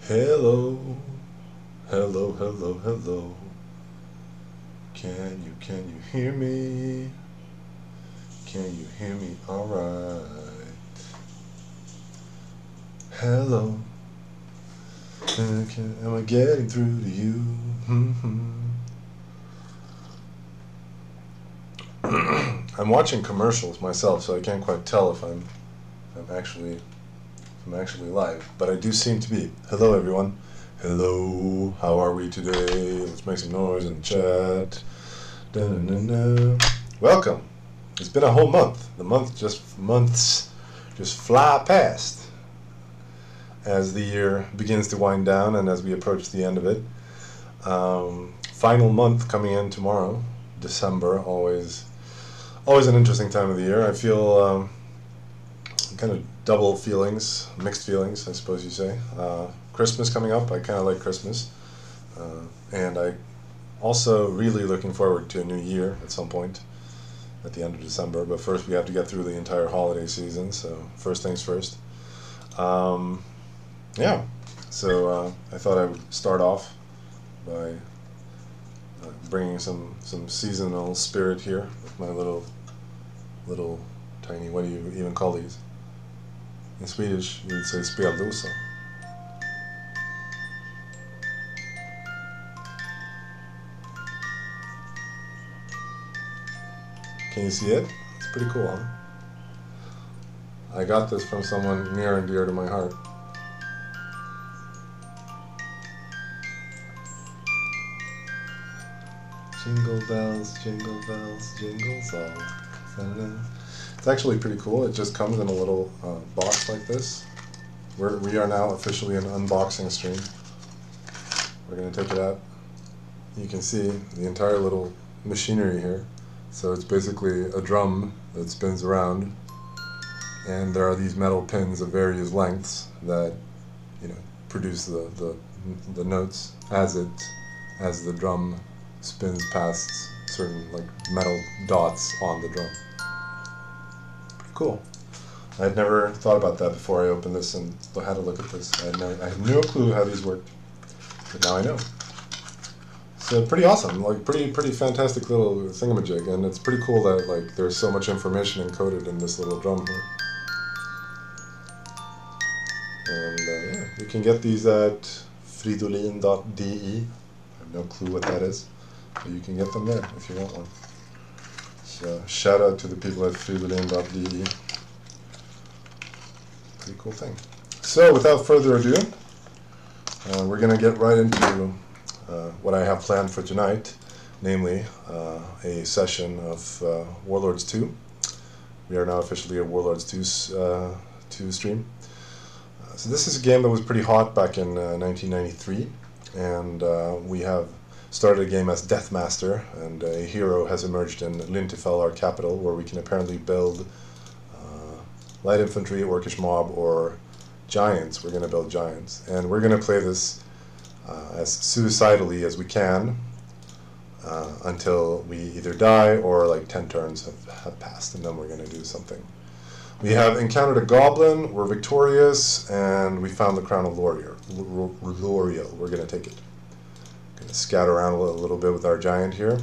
Hello, hello, hello, hello. Can you hear me? Can you hear me? Alright. Hello. Am I getting through to you? I'm watching commercials myself, so I can't quite tell if I'm actually live, but I do seem to be. Hello, everyone. Hello. How are we today? Let's make some noise in the chat. Da-na-na-na. Welcome. It's been a whole month. The months just fly past as the year begins to wind down and as we approach the end of it. Final month coming in tomorrow, December. Always an interesting time of the year. I feel kind of double feelings, mixed feelings, I suppose you say. Christmas coming up. I kind of like Christmas, and I also really looking forward to a new year at some point at the end of December. But first, we have to get through the entire holiday season. So first things first. Yeah. So I thought I would start off by bringing some seasonal spirit here with my little tiny, what do you even call these? In Swedish, you would say speldosa. Can you see it? It's pretty cool, huh? I got this from someone near and dear to my heart. Jingle bells, jingle all. It's actually pretty cool. It just comes in a little box like this. We are now officially an unboxing stream. We're going to take it out. You can see the entire little machinery here. So it's basically a drum that spins around, and there are these metal pins of various lengths that, you know, produce the notes as the drum spins past certain like metal dots on the drum. Pretty cool. I had never thought about that before I opened this and had a look at this. I had no clue how these worked, but now I know. So pretty awesome, like pretty fantastic little thingamajig, and it's pretty cool that like there's so much information encoded in this little drum here. And yeah, you can get these at fridolin.de. I have no clue what that is, but you can get them there if you want one. So shout out to the people at fridolin.de. Pretty cool thing. So without further ado, we're going to get right into what I have planned for tonight, namely a session of Warlords 2. We are now officially a Warlords 2 stream. So this is a game that was pretty hot back in 1993, and we have started a game as Deathmaster, and a hero has emerged in Lintifel, our capital, where we can apparently build light infantry, orcish mob, or giants. We're going to build giants, and we're going to play this as suicidally as we can until we either die or like 10 turns have passed, and then we're going to do something. We have encountered a goblin, we're victorious, and we found the crown of Loriel. We're going to take it. Going to scout around a little bit with our giant here.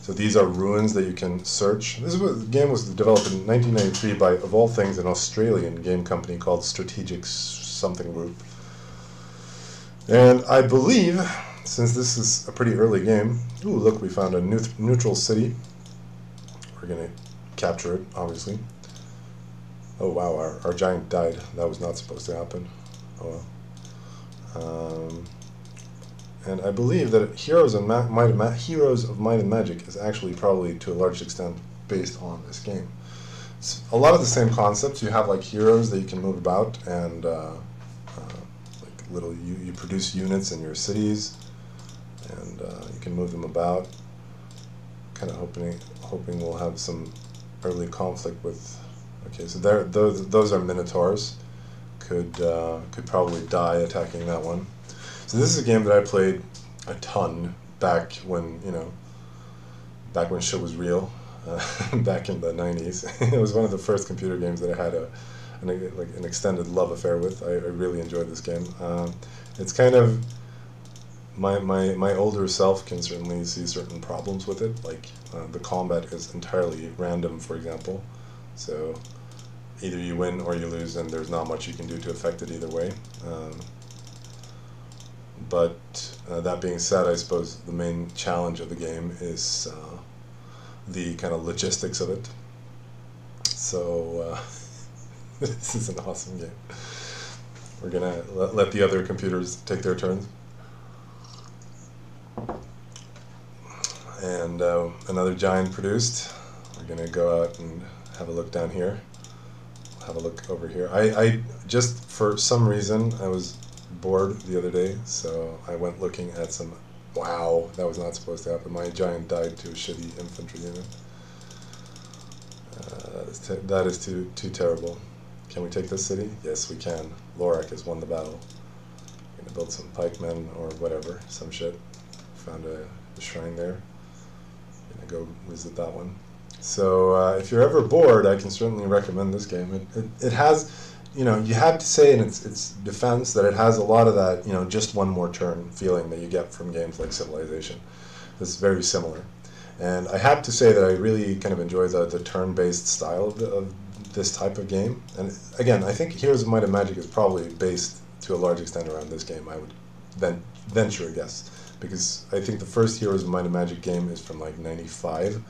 So these are ruins that you can search. The game was developed in 1993 by, of all things, an Australian game company called Strategic something Group. And I believe, since this is a pretty early game, ooh, look, we found a neutral city. We're going to capture it, obviously. Oh wow, our giant died. That was not supposed to happen. Oh well. And I believe that Heroes of Might and Magic is actually probably to a large extent based on this game. It's a lot of the same concepts. You have like heroes that you can move about, and like little you produce units in your cities, and you can move them about. Kind of hoping we'll have some early conflict with. Okay, so those are minotaurs. Could probably die attacking that one. So this is a game that I played a ton back when shit was real, back in the 90s. It was one of the first computer games that I had a an extended love affair with. I really enjoyed this game. It's kind of my older self can certainly see certain problems with it, like the combat is entirely random, for example. So either you win or you lose, and there's not much you can do to affect it either way. But that being said, I suppose the main challenge of the game is the kind of logistics of it. So this is an awesome game. We're gonna let the other computers take their turns. And another giant produced. We're gonna go out and have a look down here. Have a look over here. I just, for some reason, I was bored the other day, so I went looking at some. Wow, that was not supposed to happen. My giant died to a shitty infantry unit. That is too terrible. Can we take this city? Yes, we can. Lorak has won the battle. We're gonna build some pikemen or whatever, some shit. Found a shrine there. Gonna go visit that one. So if you're ever bored, I can certainly recommend this game. It has, you know, you have to say in its defense that it has a lot of that, you know, just one more turn feeling that you get from games like Civilization. It's very similar. And I have to say that I really kind of enjoy the turn-based style of this type of game. And again, I think Heroes of Might and Magic is probably based to a large extent around this game, I would then venture a guess. Because I think the first Heroes of Might and Magic game is from like 95,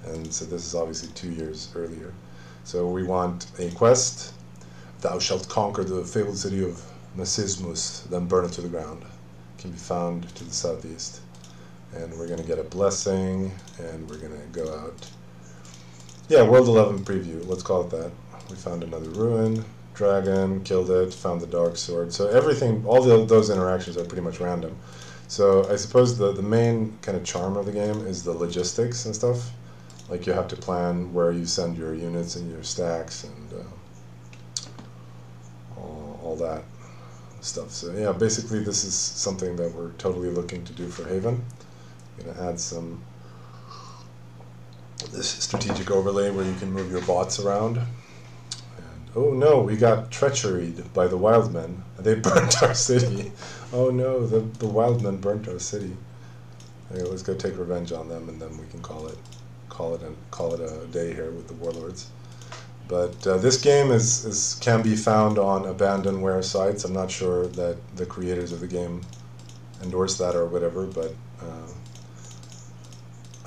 and so this is obviously 2 years earlier. So we want a quest. Thou shalt conquer the fabled city of Massismus, then burn it to the ground. Can be found to the southeast. And we're going to get a blessing, and we're going to go out. Yeah, World 11 preview, let's call it that. We found another ruin, dragon, killed it, found the dark sword. So everything, all those interactions are pretty much random. So I suppose the main kind of charm of the game is the logistics and stuff. Like you have to plan where you send your units and your stacks and all that stuff. So yeah, basically this is something that we're totally looking to do for Haven. I'm going to add this strategic overlay where you can move your bots around. And oh no, we got treacheried by the Wildmen. They burnt our city. Oh no, the Wildmen burnt our city. Okay, let's go take revenge on them, and then we can call it a day here with the warlords. But this game can be found on abandonware sites. I'm not sure that the creators of the game endorse that or whatever, but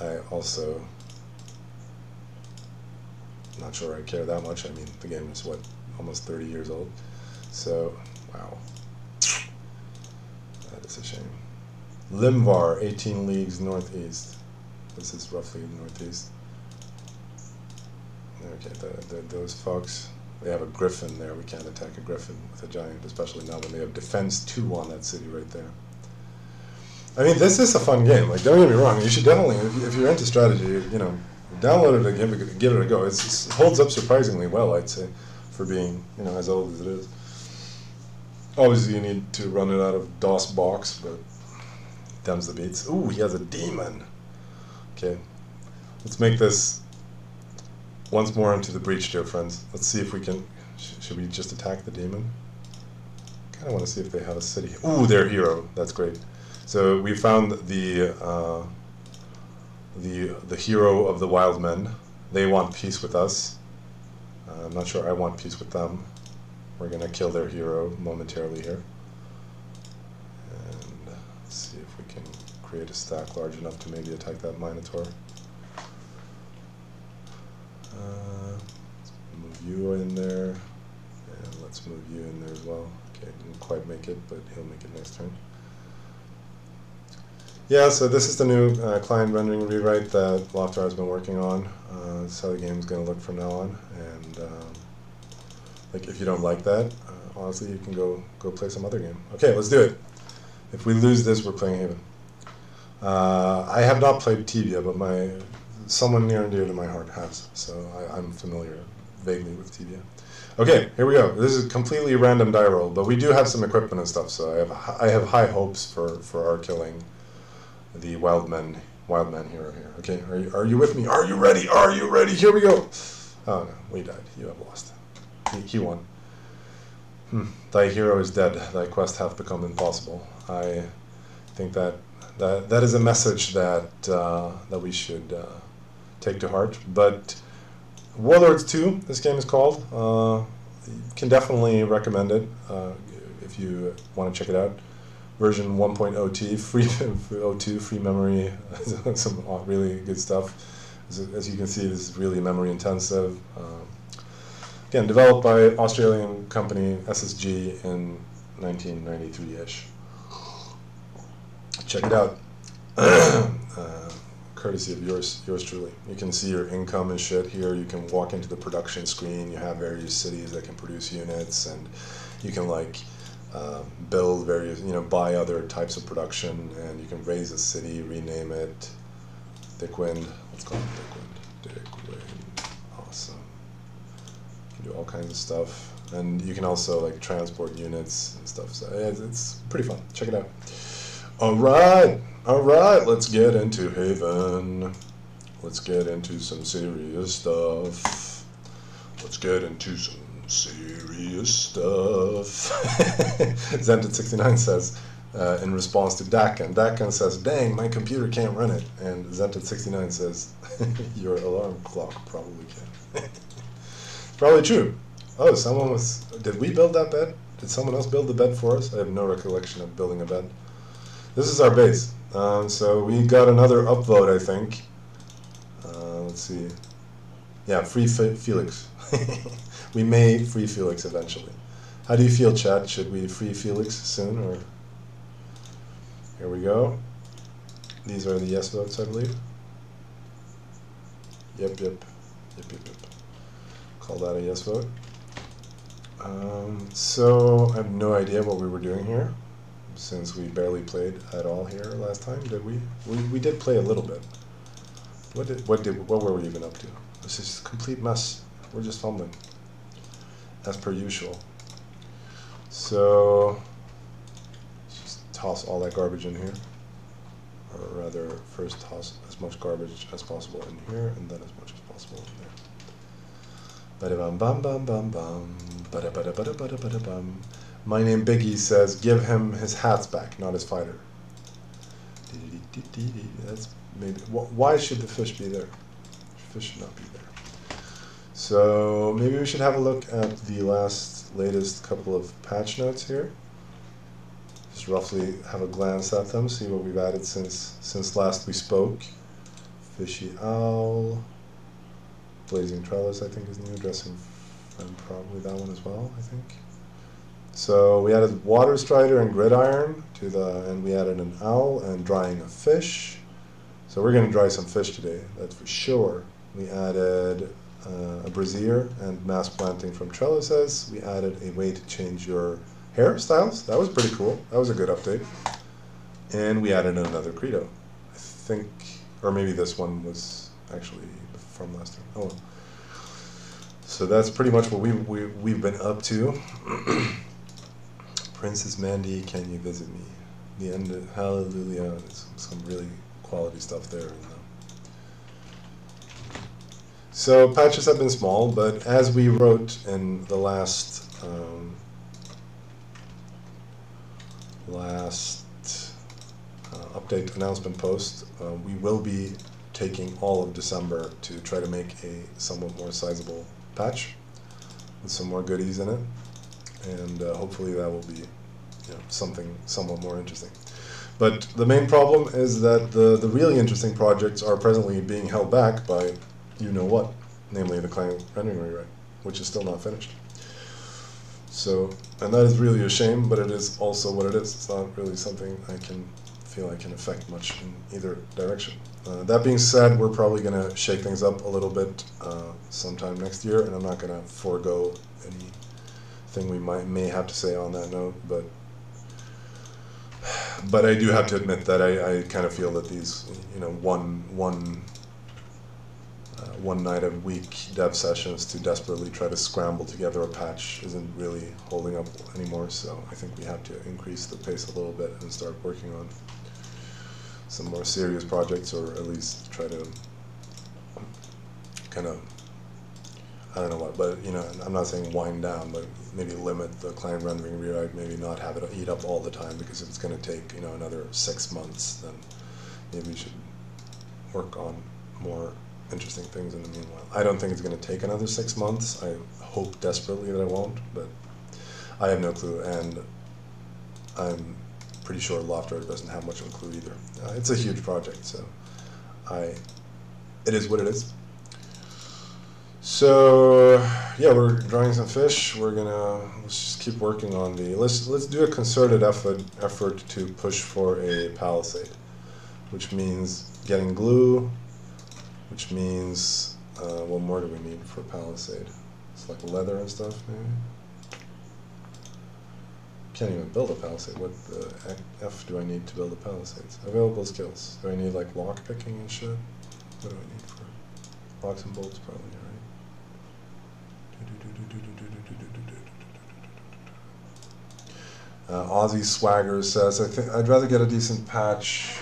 I also not sure I care that much. I mean, the game is what, almost 30 years old. So wow, that is a shame. Limvar, 18 leagues northeast. This is roughly northeast. Okay, those folks, they have a griffin there. We can't attack a griffin with a giant, especially now when they have defense 2 on that city right there. I mean, this is a fun game. Like, don't get me wrong. You should definitely, if you're into strategy, you know, download it and give it a go. It holds up surprisingly well, I'd say, for being, you know, as old as it is. Obviously, you need to run it out of DOS box, but them's the beats. Ooh, he has a demon. Okay, let's make this once more into the breach, dear friends. Let's see if we can. Should we just attack the demon? Kind of want to see if they have a city. Ooh, their hero. That's great. So we found the hero of the Wildmen. They want peace with us. I'm not sure I want peace with them. We're gonna kill their hero momentarily here, and let's see if we can create a stack large enough to maybe attack that Minotaur. Let's move you in there, and let's move you in there as well. Okay, didn't quite make it, but he'll make it next turn. Yeah, so this is the new client rendering rewrite that Loftar has been working on. This is how the game is going to look from now on. And like, if you don't like that, honestly, you can go play some other game. Okay, let's do it. If we lose this, we're playing Haven. I have not played Tibia, but someone near and dear to my heart has, so I'm familiar vaguely with Tibia. Okay, here we go. This is a completely random die roll, but we do have some equipment and stuff, so I have high hopes for our killing the Wildman hero here. Okay, are you with me? Are you ready? Are you ready? Here we go. Oh no, we died. You have lost. he won. Thy hero is dead, thy quest hath become impossible. I think that is a message that that we should take to heart. But Warlords 2, this game is called. Can definitely recommend it if you want to check it out. Version 1.0T, free 02, free memory, some really good stuff. As you can see, this is really memory intensive. Again, developed by Australian company SSG in 1993-ish. Check it out. Courtesy of yours truly. You can see your income and shit here. You can walk into the production screen. You have various cities that can produce units, and you can like build various, buy other types of production, and you can raise a city, rename it. Dickwind. Let's call it Dickwind. Dickwind. Awesome. You can do all kinds of stuff, and you can also like transport units and stuff. So it's pretty fun. Check it out. All right, let's get into Haven. Let's get into some serious stuff. Zented69 says, in response to Dakan says, dang, my computer can't run it. And Zented69 says, your alarm clock probably can. It's probably true. Oh, did we build that bed? Did someone else build the bed for us? I have no recollection of building a bed. This is our base. So we got another upvote, I think. Let's see. Yeah, free Felix. We may free Felix eventually. How do you feel, chat? Should we free Felix soon, or? Here we go. These are the yes votes, I believe. Yep. Call that a yes vote. So I have no idea what we were doing here, since we barely played at all here last time. Did we? We did play a little bit. What were we even up to? This is a complete mess. We're just fumbling, as per usual. So let's just toss all that garbage in here, or rather, first toss as much garbage as possible in here, and then as much as possible in there. Bada bum bum bum bum bum. Bada bada bada bada bada bum. My name Biggie says, give him his hats back, not his fighter. That's maybe. Why should the fish be there? Fish should not be there. So maybe we should have a look at the latest couple of patch notes here. Just roughly have a glance at them, see what we've added since last we spoke. Fishy Owl, Blazing Trellis, I think is new. Dressing, and probably that one as well, I think. So we added Water Strider and Gridiron and we added an owl and drying a fish. So we're going to dry some fish today, that's for sure. We added a brazier and mass planting from trellises. We added a way to change your hairstyles. That was pretty cool. That was a good update. And we added another credo, I think, or maybe this one was actually from last time. Oh, so that's pretty much what we've been up to. Princess Mandy, can you visit me? The end of Hallelujah. There's some really quality stuff there. So patches have been small, but as we wrote in the last update announcement post, we will be taking all of December to try to make a somewhat more sizable patch with some more goodies in it, and hopefully that will be something somewhat more interesting. But the main problem is that the really interesting projects are presently being held back by you-know-what, namely the client rendering rewrite, which is still not finished. So, and that is really a shame, but it is also what it is. It's not really something I can feel I can affect much in either direction. That being said, we're probably going to shake things up a little bit sometime next year, and I'm not going to forego anything we may have to say on that note, but I do have to admit that I kind of feel that these, one night a week dev sessions to desperately try to scramble together a patch isn't really holding up anymore, so I think we have to increase the pace a little bit and start working on some more serious projects, or at least try to kind of, don't know what, but you know, I'm not saying wind down, but maybe limit the client rendering rewrite, maybe not have it eat up all the time, because if it's going to take, you know, another 6 months, then maybe we should work on more interesting things in the meanwhile. I don't think it's going to take another 6 months. I hope desperately that it won't, but I have no clue, and I'm pretty sure Lofter doesn't have much of a clue either. It's a huge project, so it is what it is. So yeah, we're drawing some fish. Let's just keep working on let's do a concerted effort to push for a palisade, which means getting glue, which means what more do we need for palisade? It's like leather and stuff, maybe. Can't even build a palisade. What the F do I need to build a palisade? Available skills. Do I need like lock picking and shit? What do I need for locks and bolts? Probably, right? Aussie Swagger says, I'd rather get a decent patch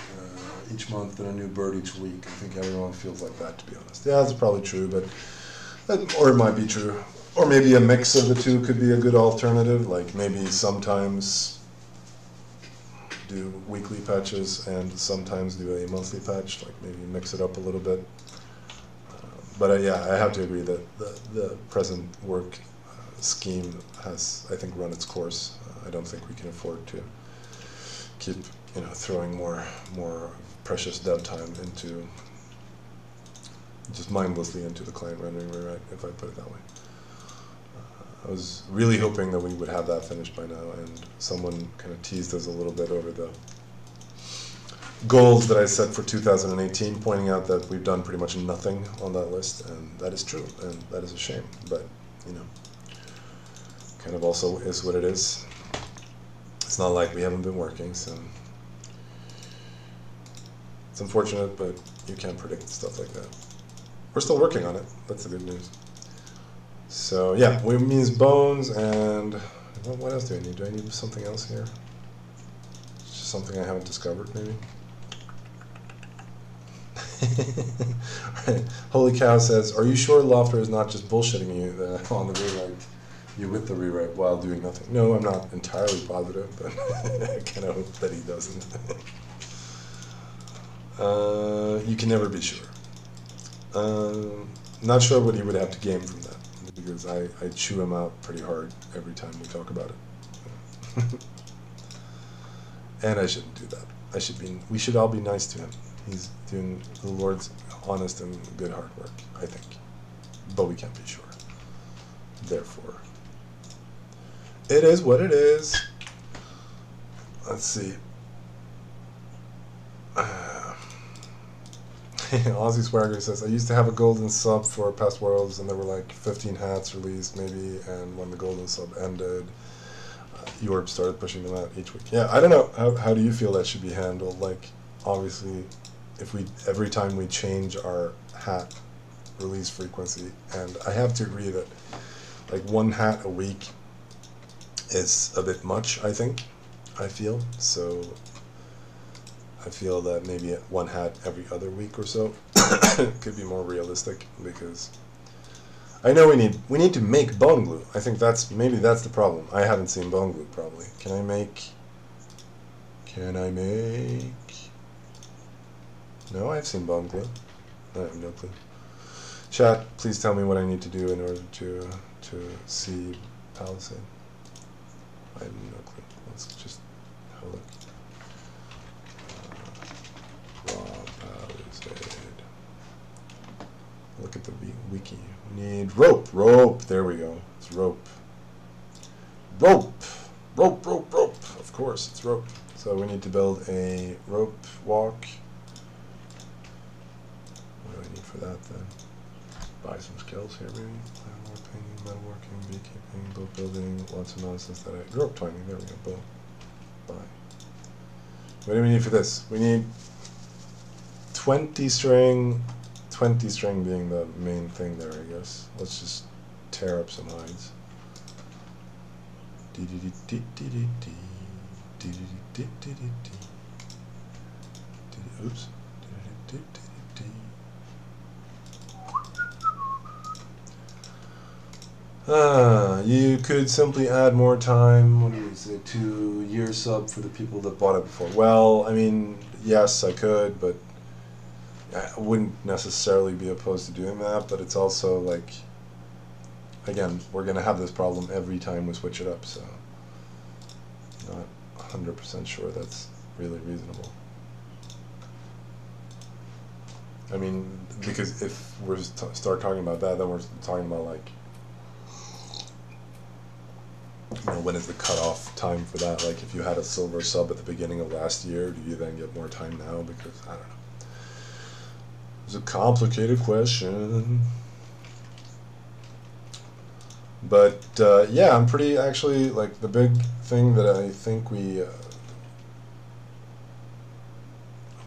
each month than a new bird each week. I think everyone feels like that, to be honest. Yeah, that's probably true, or it might be true. Or maybe a mix of the two could be a good alternative, like maybe sometimes do weekly patches and sometimes do a monthly patch, like maybe mix it up a little bit. But yeah, I have to agree that the present work scheme has, I think, run its course. I don't think we can afford to keep, you know, throwing more precious dev time into just mindlessly into the client rendering rewrite, if I put it that way. I was really hoping that we would have that finished by now, and someone kind of teased us a little bit over the goals that I set for 2018, pointing out that we've done pretty much nothing on that list, and that is true, and that is a shame, but, you know, kind of also is what it is. It's not like we haven't been working, so it's unfortunate, but you can't predict stuff like that. We're still working on it, that's the good news. So yeah, we means bones, and what else do I need? Do I need something else here? It's just something I haven't discovered, maybe? Right. Holy Cow says, are you sure Lofter is not just bullshitting you on the rewrite, you with the rewrite while doing nothing? No, I'm not entirely positive, but I kind of hope that he doesn't. You can never be sure. Not sure what he would have to gain from that, because I chew him out pretty hard every time we talk about it. And I shouldn't do that. We should all be nice to him. He's doing the Lord's honest and good hard work, I think. But we can't be sure. Therefore, it is what it is. Let's see. Aussie Swagger says, I used to have a golden sub for Past Worlds, and there were like 15 hats released maybe, and when the golden sub ended, Jorb started pushing them out each week. Yeah, I don't know, how do you feel that should be handled? Like, obviously, if every time we change our hat release frequency, and I have to agree that like 1 hat a week is a bit much, I feel, so I feel that maybe 1 hat every other week or so could be more realistic, because I know we need to make bone glue. I think maybe that's the problem. I haven't seen bone glue probably. Can I make? No, I've seen bone glue. I have no clue. Chat, please tell me what I need to do in order to see Palisade. I have no clue. Let's just have a look. Palisade. Look at the wiki. We need rope. There we go. It's rope. Rope. Of course, it's rope. So we need to build a rope walk. What do I need for that then? Buy some skills here, maybe. More painting, metalworking, beekeeping, boat building, lots of nonsense that rope twining. There we go. Boom. Buy. What do we need for this? We need 20 string. 20 string being the main thing there, I guess. Let's just tear up some hides. Oops. You could simply add more time. What do you say? 2-year sub for the people that bought it before. Well, I mean, yes, I could, but I wouldn't necessarily be opposed to doing that. But it's also like, again, we're gonna have this problem every time we switch it up. So, not 100% sure that's really reasonable. I mean, because if we're start talking about that, then we're talking about like, you know, when is the cutoff time for that? Like, if you had a silver sub at the beginning of last year, do you then get more time now? Because, I don't know. It's a complicated question. But, yeah, I'm pretty, actually, like, the big thing that I think we,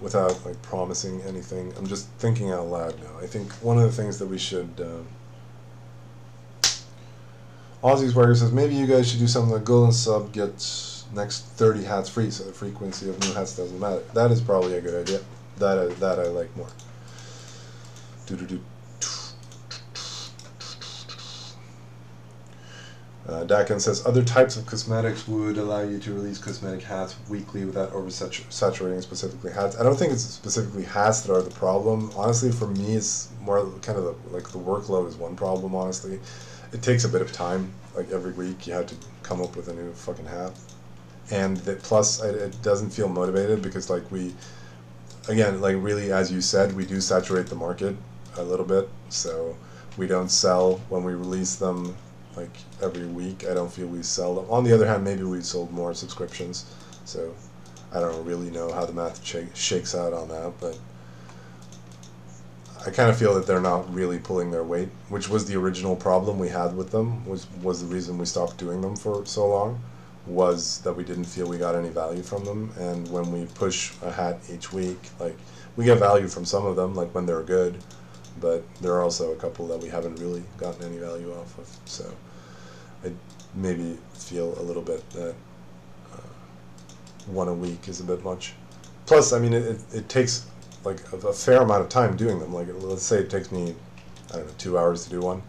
without, like, promising anything, I'm just thinking out loud now. I think one of the things that we should, Aussie's Warrior says, maybe you guys should do something like Golden Sub gets next 30 hats free, so the frequency of new hats doesn't matter. That is probably a good idea. That I like more. Dakin says, other types of cosmetics would allow you to release cosmetic hats weekly without oversaturating specifically hats. I don't think it's specifically hats that are the problem. Honestly, for me, it's more kind of like the workload is one problem, honestly. It takes a bit of time. Like every week you have to come up with a new fucking hat. And plus it doesn't feel motivated because like we, again, like really as you said, we do saturate the market a little bit. So we don't sell when we release them like every week. I don't feel we sell them. On the other hand, maybe we sold more subscriptions. So I don't really know how the math shakes out on that, but I kind of feel that they're not really pulling their weight, which was the original problem we had with them, was the reason we stopped doing them for so long, was that we didn't feel we got any value from them. And when we push a hat each week, like, we get value from some of them, like when they're good, but there are also a couple that we haven't really gotten any value off of. So I maybe feel a little bit that one a week is a bit much. Plus, I mean, it takes like a fair amount of time doing them. Like, let's say it takes me, I don't know, 2 hours to do one,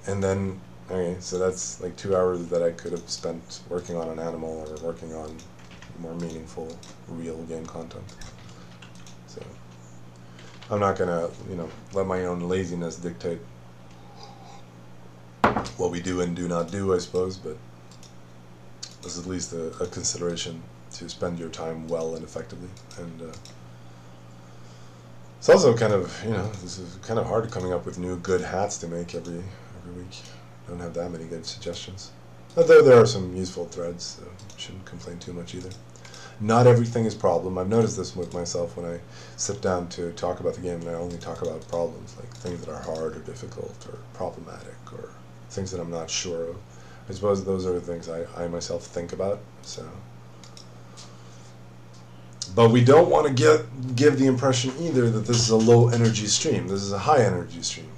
and then, okay, so that's like 2 hours that I could have spent working on an animal or working on more meaningful, real game content. So I'm not gonna, you know, let my own laziness dictate what we do and do not do, I suppose, but this is at least a consideration to spend your time well and effectively. And it's also kind of, you know, this is kind of hard coming up with new good hats to make every week. Don't have that many good suggestions. But there are some useful threads, so shouldn't complain too much either. Not everything is problem. I've noticed this with myself when I sit down to talk about the game and I only talk about problems, like things that are hard or difficult or problematic or things that I'm not sure of. I suppose those are the things I myself think about, so. But we don't want to give the impression either that this is a low energy stream. This is a high energy stream.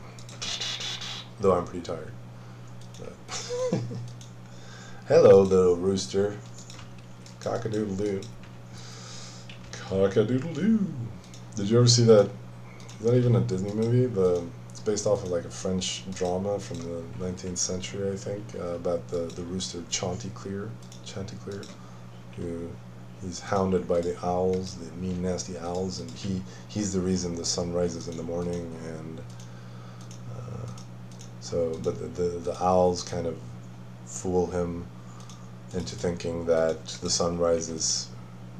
Though I'm pretty tired. But hello, little rooster. Cock-a-doodle-doo. Cock-a-doodle-doo. Did you ever see that? Is that even a Disney movie? It's based off of like a French drama from the 19th century, I think, about the rooster Chanticleer, who he's hounded by the owls, the mean, nasty owls, and he's the reason the sun rises in the morning, and but the owls kind of fool him into thinking that the sun rises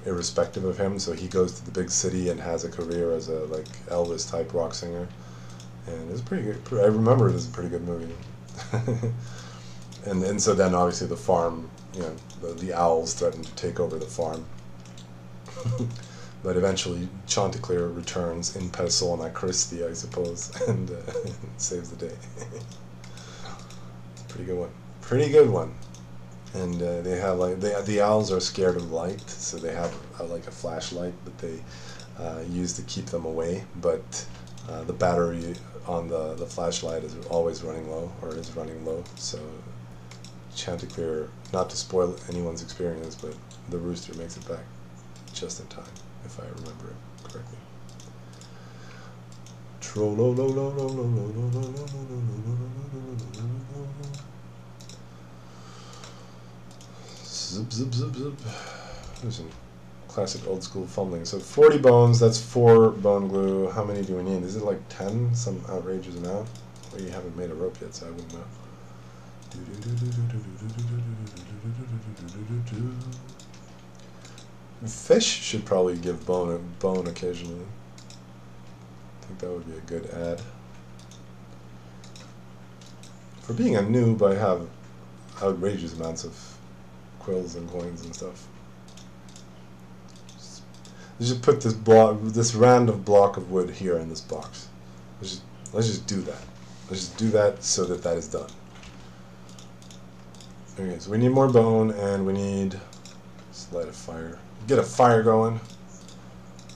irrespective of him, so he goes to the big city and has a career as a like Elvis type rock singer, and it's pretty good. I remember it as a pretty good movie. and so then obviously the farm, you know, the owls threaten to take over the farm. But eventually Chanticleer returns in persona Christi, I suppose, and saves the day. Pretty good one. Pretty good one. And they have like the owls are scared of light, so they have like a flashlight that they use to keep them away. But the battery on the flashlight is always running low, or is running low. So Chanticleer, not to spoil anyone's experience, but the rooster makes it back just in time, if I remember it correctly. Zip, zip, zip, zip. There's some classic old school fumbling. So 40 bones, that's 4 bone glue. How many do we need? Is it like 10? Some outrageous amount? We haven't made a rope yet, so I wouldn't know. Fish should probably give bone occasionally. I think that would be a good add. For being a noob, I have outrageous amounts of quills and coins and stuff. Just put this random block of wood here in this box. Let's just do that. Let's just do that so that that is done. Okay, so we need more bone, and we need, let's light a fire. Get a fire going.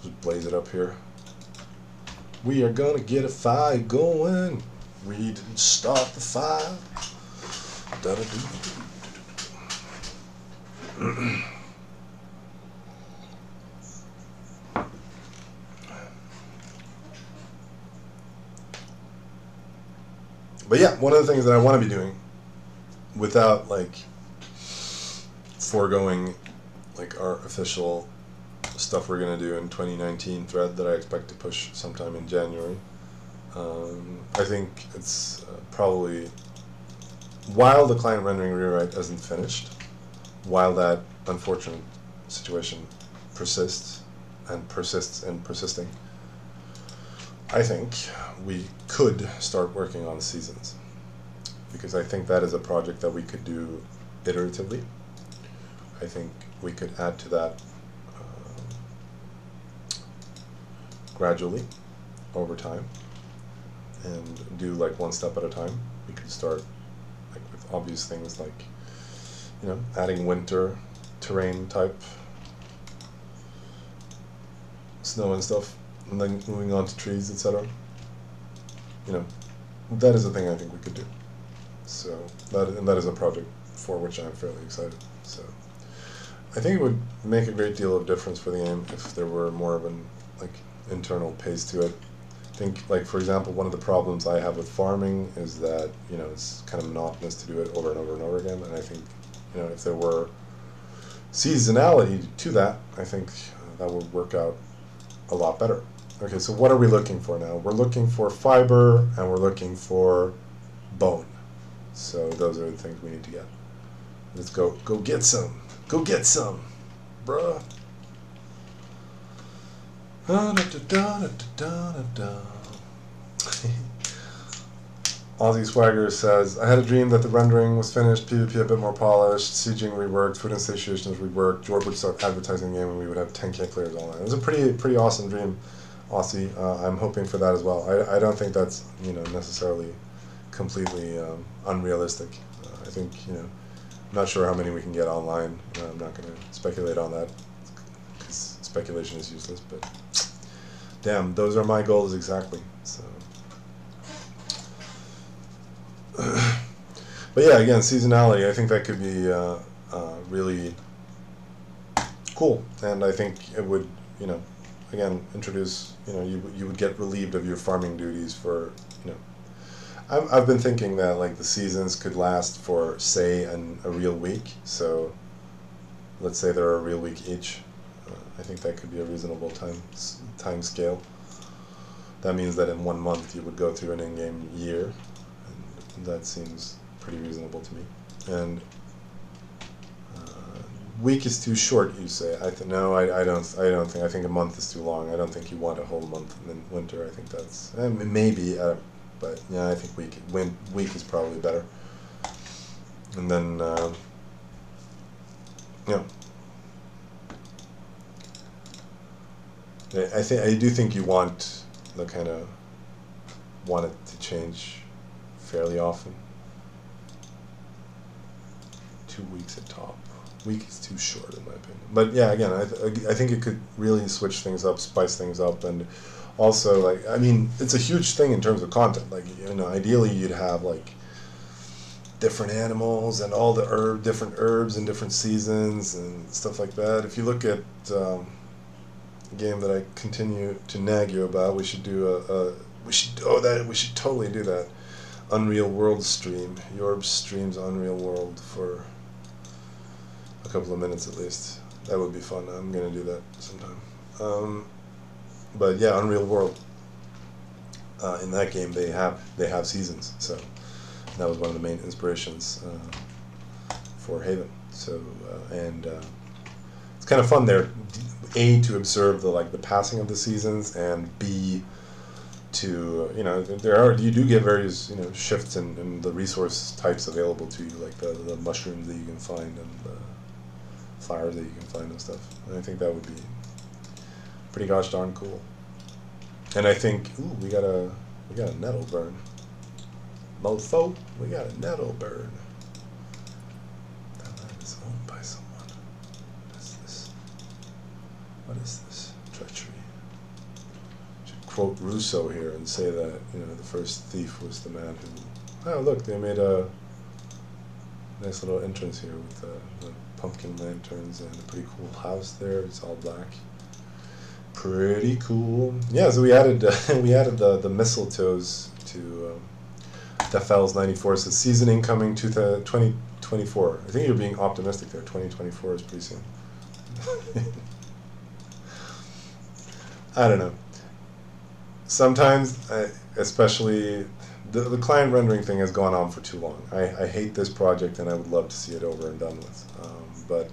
Just blaze it up here. We are gonna get a fire going. We didn't start the fire. But yeah, one of the things that I want to be doing, without like foregoing like our official stuff we're gonna do in 2019 thread that I expect to push sometime in January. I think it's probably, while the client rendering rewrite isn't finished, while that unfortunate situation persists and persisting, I think we could start working on seasons, because I think that is a project that we could do iteratively. I think we could add to that gradually over time and do like one step at a time. We could start like with obvious things like, you know, adding winter terrain type snow and stuff, and then moving on to trees, etc. You know, that is a thing I think we could do. So that is a project for which I'm fairly excited. So I think it would make a great deal of difference for the game if there were more of an like internal pace to it. I think, like, for example, one of the problems I have with farming is that, you know, it's kind of monotonous to do it over and over and over again, and I think, you know, if there were seasonality to that, I think that would work out a lot better. Okay, so what are we looking for now? We're looking for fiber, and we're looking for bone. So those are the things we need to get. Let's go get some. Go get some, bruh. Aussie Swagger says, I had a dream that the rendering was finished, PvP a bit more polished, sieging reworked, food and satiation reworked, Jorb would start advertising the game and we would have 10k players online. It was a pretty awesome dream, Aussie. I'm hoping for that as well. I don't think that's, you know, necessarily completely unrealistic. I think, you know, I'm not sure how many we can get online. I'm not going to speculate on that, because speculation is useless, but damn, those are my goals exactly. So, but yeah, again, seasonality, I think that could be really cool, and I think it would, you know, again, introduce, you know, you would get relieved of your farming duties for, you know, I've been thinking that like the seasons could last for, say, a real week. So let's say they're a real week each. I think that could be a reasonable time scale. That means that in 1 month you would go through an in-game year, and that seems pretty reasonable to me. And week is too short, you say. No, I don't think. I think a month is too long. I don't think you want a whole month in winter. I think that's maybe. But yeah, I think week is probably better. And then, yeah, I do think you want it to change fairly often. 2 weeks at top. Week is too short in my opinion. But yeah, again, I think it could really switch things up, spice things up, and also, like, I mean, it's a huge thing in terms of content. Like, you know, ideally you'd have like different animals and all the different herbs in different seasons and stuff like that. If you look at a game that I continue to nag you about, we should do we should totally do that Unreal World stream. Jorb streams Unreal World for a couple of minutes at least. That would be fun. I'm gonna do that sometime. But yeah, Unreal World. In that game, they have seasons, so that was one of the main inspirations for Haven. So it's kind of fun there. A, to observe the passing of the seasons, and B, to you do get various shifts in the resource types available to you, like the mushrooms that you can find and the flowers that you can find and stuff. And I think that would be pretty gosh darn cool. And I think, ooh, we got a nettle burn. Mofo, we got a nettle burn. That land is owned by someone. What is this? What is this? Treachery. Should quote Rousseau here and say that, the first thief was the man who... Oh, look, they made a nice little entrance here with the pumpkin lanterns and a pretty cool house there. It's all black. Pretty cool. Yeah, so we added the mistletoes to Defel's 94. So seasoning coming to the 2024. I think you're being optimistic there. 2024 is pretty soon. I don't know. Sometimes, especially the client rendering thing has gone on for too long. I hate this project and I would love to see it over and done with. But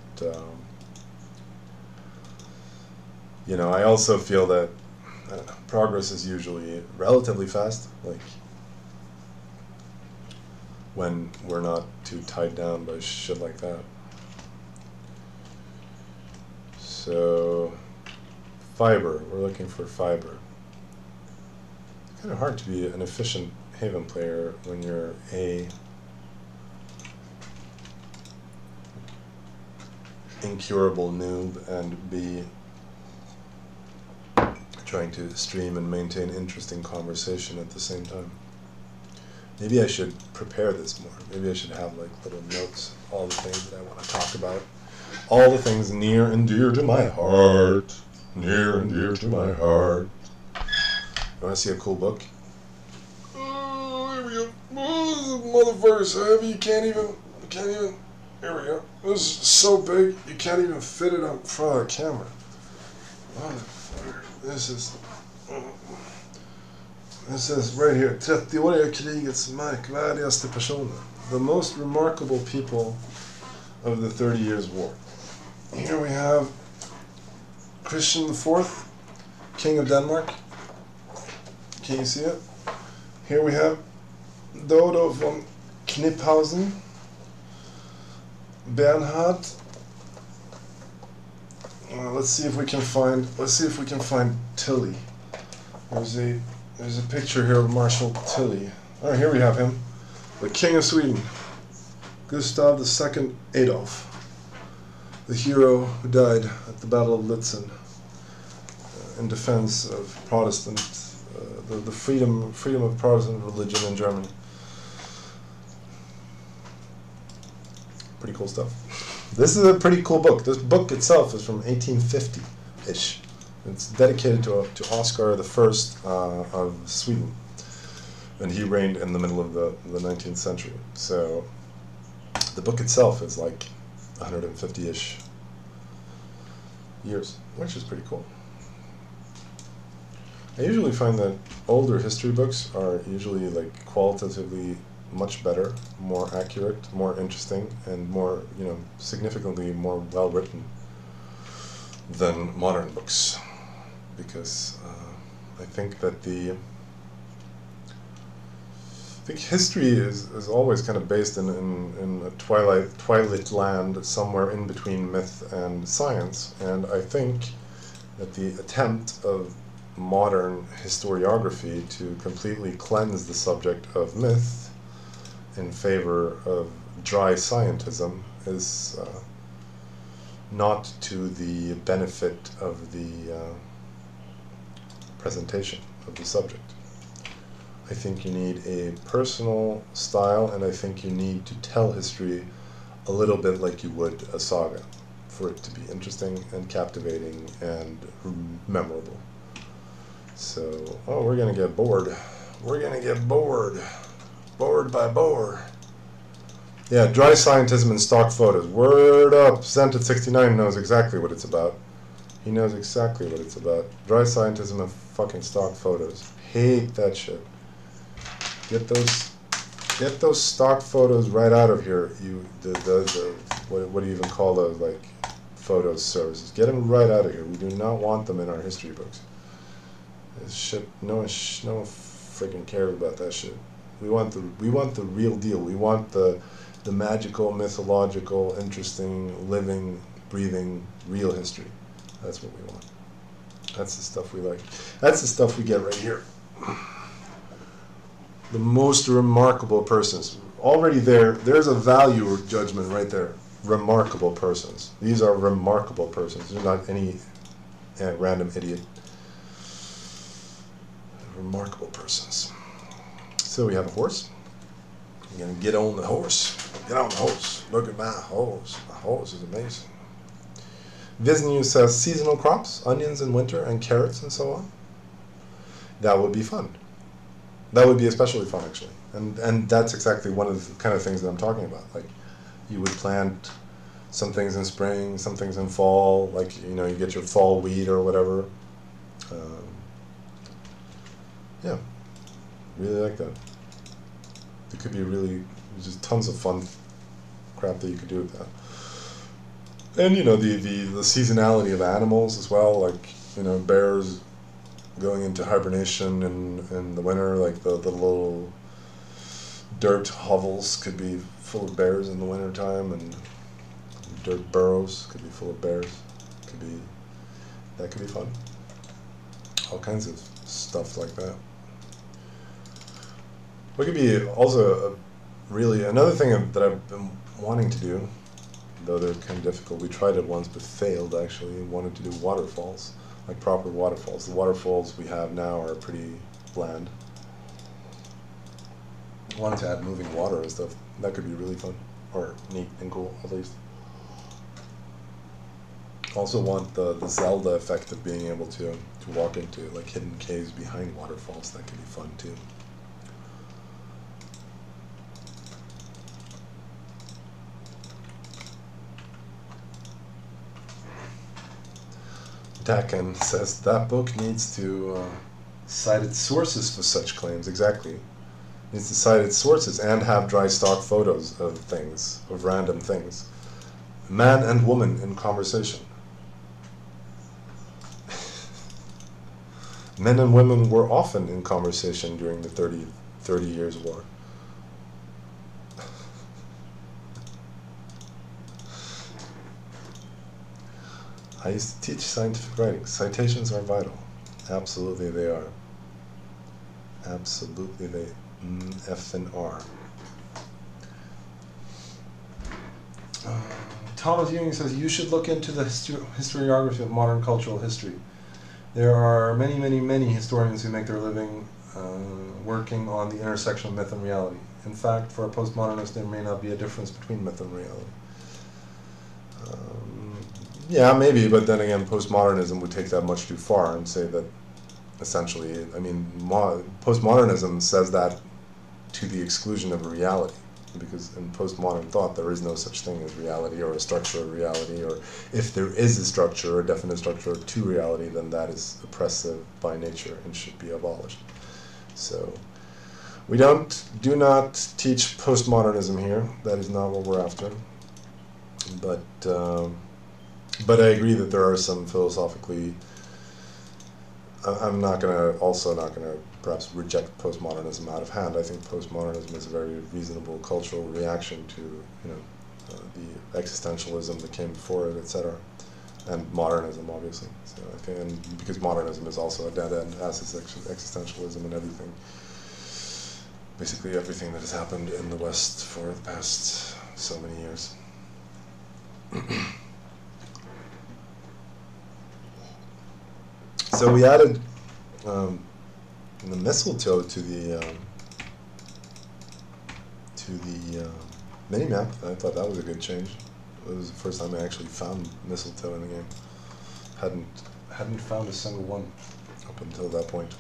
I also feel that, I don't know, progress is usually relatively fast, like when we're not too tied down by shit like that. So, fiber, we're looking for fiber. It's kind of hard to be an efficient Haven player when you're A, incurable noob, and B, trying to stream and maintain interesting conversation at the same time. Maybe I should prepare this more. Maybe I should have little notes, all the things that I want to talk about. All the things near and dear to my heart. Near and dear to my heart. You want to see a cool book? Oh, here we go. Oh, this motherfucker's heavy. You can't even, here we go. This is so big, you can't even fit it up in front of the camera. Motherfucker. This is right here. 30-åriga krigets märkvärdigaste personer. The most remarkable people of the 30 Years' War. Here we have Christian IV, King of Denmark. Can you see it? Here we have Dodo von Kniphausen, Bernhard. Let's see if we can find Tilly. There's a picture here of Marshal Tilly. All right, here we have him, the King of Sweden, Gustav II Adolf, the hero who died at the Battle of Lutzen in defense of Protestant, the freedom of Protestant religion in Germany. Pretty cool stuff. This is a pretty cool book. This book itself is from 1850-ish. It's dedicated to Oscar I of Sweden, and he reigned in the middle of the 19th century. So the book itself is like 150-ish years, which is pretty cool. I usually find that older history books are usually qualitatively much better, more accurate, more interesting, and more, significantly more well written than modern books. Because I think that history is always kind of based in a twilight land somewhere in between myth and science, and I think that the attempt of modern historiography to completely cleanse the subject of myth in favor of dry scientism is not to the benefit of the presentation of the subject. I think you need a personal style, and I think you need to tell history a little bit like you would a saga for it to be interesting and captivating and memorable. So, we're gonna get bored. We're gonna get bored. Bored by bore. Yeah, dry scientism and stock photos. Word up. Sent69 knows exactly what it's about. He knows exactly what it's about. Dry scientism and fucking stock photos. Hate that shit. Get those stock photos right out of here. What do you even call those, like, photos services? Get them right out of here. We do not want them in our history books. This shit. No one freaking cares about that shit. We want the real deal. We want the magical, mythological, interesting, living, breathing, real history. That's what we want. That's the stuff we like. That's the stuff we get right here. The most remarkable persons. Already there's a value or judgment right there. Remarkable persons. These are remarkable persons. They're not any random idiot. Remarkable persons. So we have a horse. We're going to get on the horse. Get on the horse. Look at my horse. My horse is amazing. Visnew says seasonal crops, onions in winter, and carrots and so on. That would be fun. That would be especially fun, actually. And that's exactly one of the kind of things that I'm talking about. Like, you would plant some things in spring, some things in fall. Like, you know, you get your fall wheat or whatever. Yeah, really like that. It could be really just tons of fun crap that you could do with that. And, you know, the seasonality of animals as well, like, you know, bears going into hibernation in the winter, like the little dirt hovels could be full of bears in the winter time, and dirt burrows could be full of bears. That could be fun. All kinds of stuff like that. What could be also really another thing that I've been wanting to do, though they're kind of difficult. We tried it once but failed, actually. We wanted to do waterfalls, like proper waterfalls. The waterfalls we have now are pretty bland. I wanted to add moving water and stuff. That could be really fun, or neat and cool, at least. Also want the Zelda effect of being able to walk into like hidden caves behind waterfalls. That could be fun too. Dakin says that book needs to cite its sources for such claims. Exactly. It needs to cite its sources and have dry stock photos of things, of random things. Man and woman in conversation. Men and women were often in conversation during the 30 Years' War. I used to teach scientific writing. Citations are vital. Absolutely they are. Absolutely they effing are. Thomas Ewing says, you should look into the historiography of modern cultural history. There are many, many, many historians who make their living working on the intersection of myth and reality. In fact, for a postmodernist, there may not be a difference between myth and reality. Yeah, maybe, but then again, postmodernism would take that much too far and say that essentially, I mean, postmodernism says that to the exclusion of reality, because in postmodern thought there is no such thing as reality or a structure of reality, or if there is a structure or a definite structure to reality, then that is oppressive by nature and should be abolished. So we do not teach postmodernism here. That is not what we're after. But I agree that there are some philosophically. I'm not gonna perhaps reject postmodernism out of hand. I think postmodernism is a very reasonable cultural reaction to the existentialism that came before it, etc., and modernism, obviously. So I think, and because modernism is also a dead end, as is existentialism and everything. Basically, everything that has happened in the West for the past so many years. So we added the mistletoe to the mini-map. I thought that was a good change. It was the first time I actually found mistletoe in the game. Hadn't found a single one up until that point.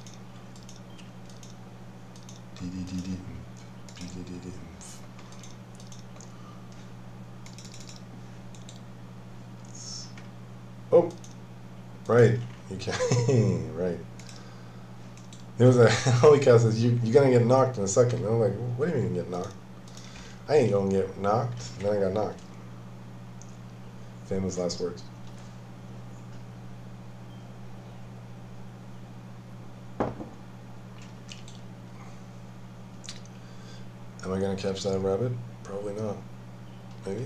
Right. You can't. Right. There was a Holy Cow says, you're gonna get knocked in a second. And I'm like, what do you mean get knocked? I ain't gonna get knocked. And then I got knocked. Famous last words. Am I gonna catch that rabbit? Probably not. Maybe?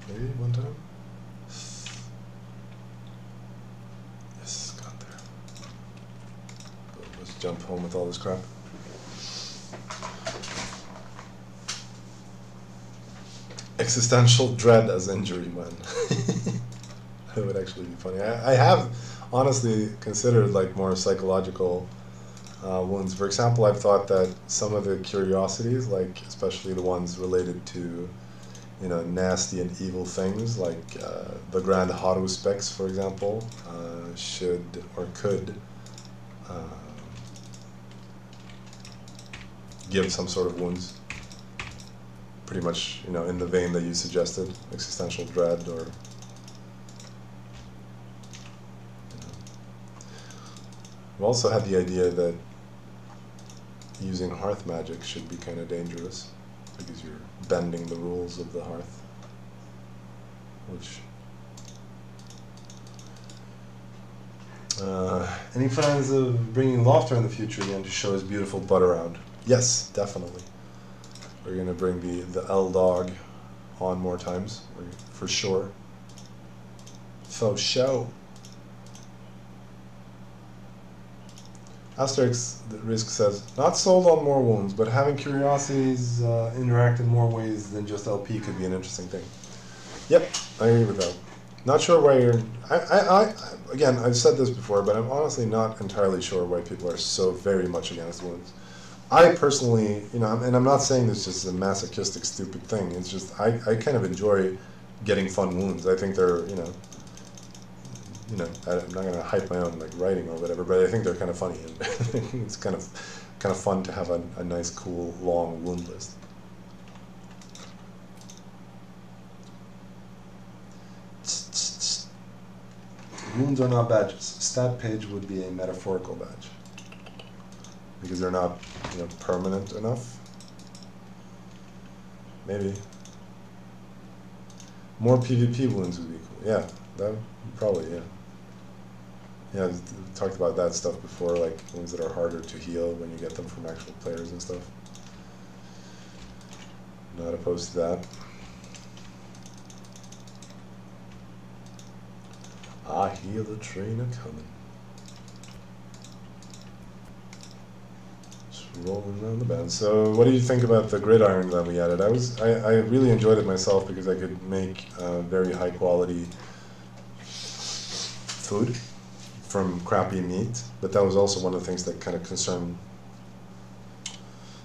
Maybe one time? Yes, got there. But let's jump home with all this crap. Existential dread as injury, man. That would actually be funny. I have honestly considered like more psychological wounds. For example, I've thought that some of the curiosities, like especially the ones related to, you know, nasty and evil things, like the Grand Haruspects, for example, should or could give some sort of wounds. Pretty much, you know, in the vein that you suggested, existential dread, or I've also had the idea that using hearth magic should be kind of dangerous because you're bending the rules of the hearth, which any plans of bringing Lofter in the future again to show his beautiful butt around? Yes, definitely. We're going to bring the L-Dog on more times, for sure. Faux show. Asterix Risk says, not sold on more wounds, but having curiosities interact in more ways than just LP could be an interesting thing. Yep, I agree with that. Not sure why you're... again, I've said this before, but I'm honestly not entirely sure why people are so very much against wounds. I personally, you know, and I'm not saying this just as a masochistic, stupid thing. It's just I kind of enjoy getting fun wounds. I think they're, you know, I'm not gonna hype my own like writing or whatever, but I think they're kind of funny, and it's kind of fun to have a nice, cool, long wound list. Wounds are not badges. Stat page would be a metaphorical badge. Because they're not, you know, permanent enough. Maybe. More PvP wounds would be cool. Yeah, that probably, yeah. Yeah, we talked about that stuff before, like wounds that are harder to heal when you get them from actual players and stuff. Not opposed to that. I hear the train a-coming. Rolling around the bend. So, what do you think about the gridiron that we added? I really enjoyed it myself because I could make very high quality food from crappy meat. But that was also one of the things that kind of concerned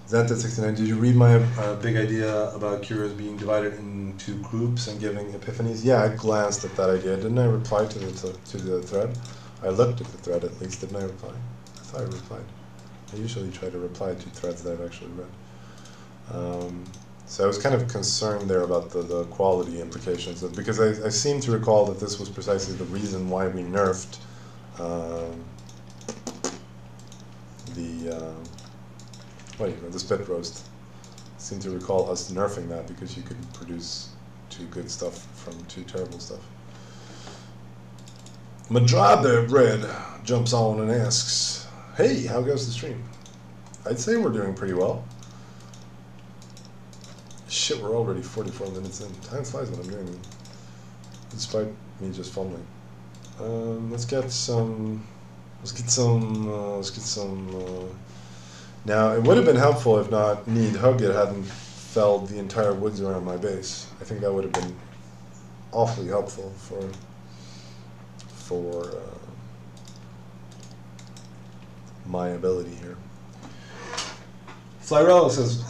Xanta69. Did you read my big idea about curios being divided into groups and giving epiphanies? Yeah, I glanced at that idea. Didn't I reply to the thread? I looked at the thread at least. Didn't I reply? I thought I replied. I usually try to reply to threads that I've actually read. So I was kind of concerned there about the quality implications, because I seem to recall that this was precisely the reason why we nerfed the spit roast. I seem to recall us nerfing that because you could produce too good stuff from too terrible stuff. Madrabe Red jumps on and asks, hey, how goes the stream? I'd say we're doing pretty well. Shit, we're already 44 minutes in. Time flies when I'm doing it, despite me just fumbling. Let's get some. Now, it would have been helpful if not Need Hugget hadn't felled the entire woods around my base. I think that would have been awfully helpful for my ability here. Flyrella says,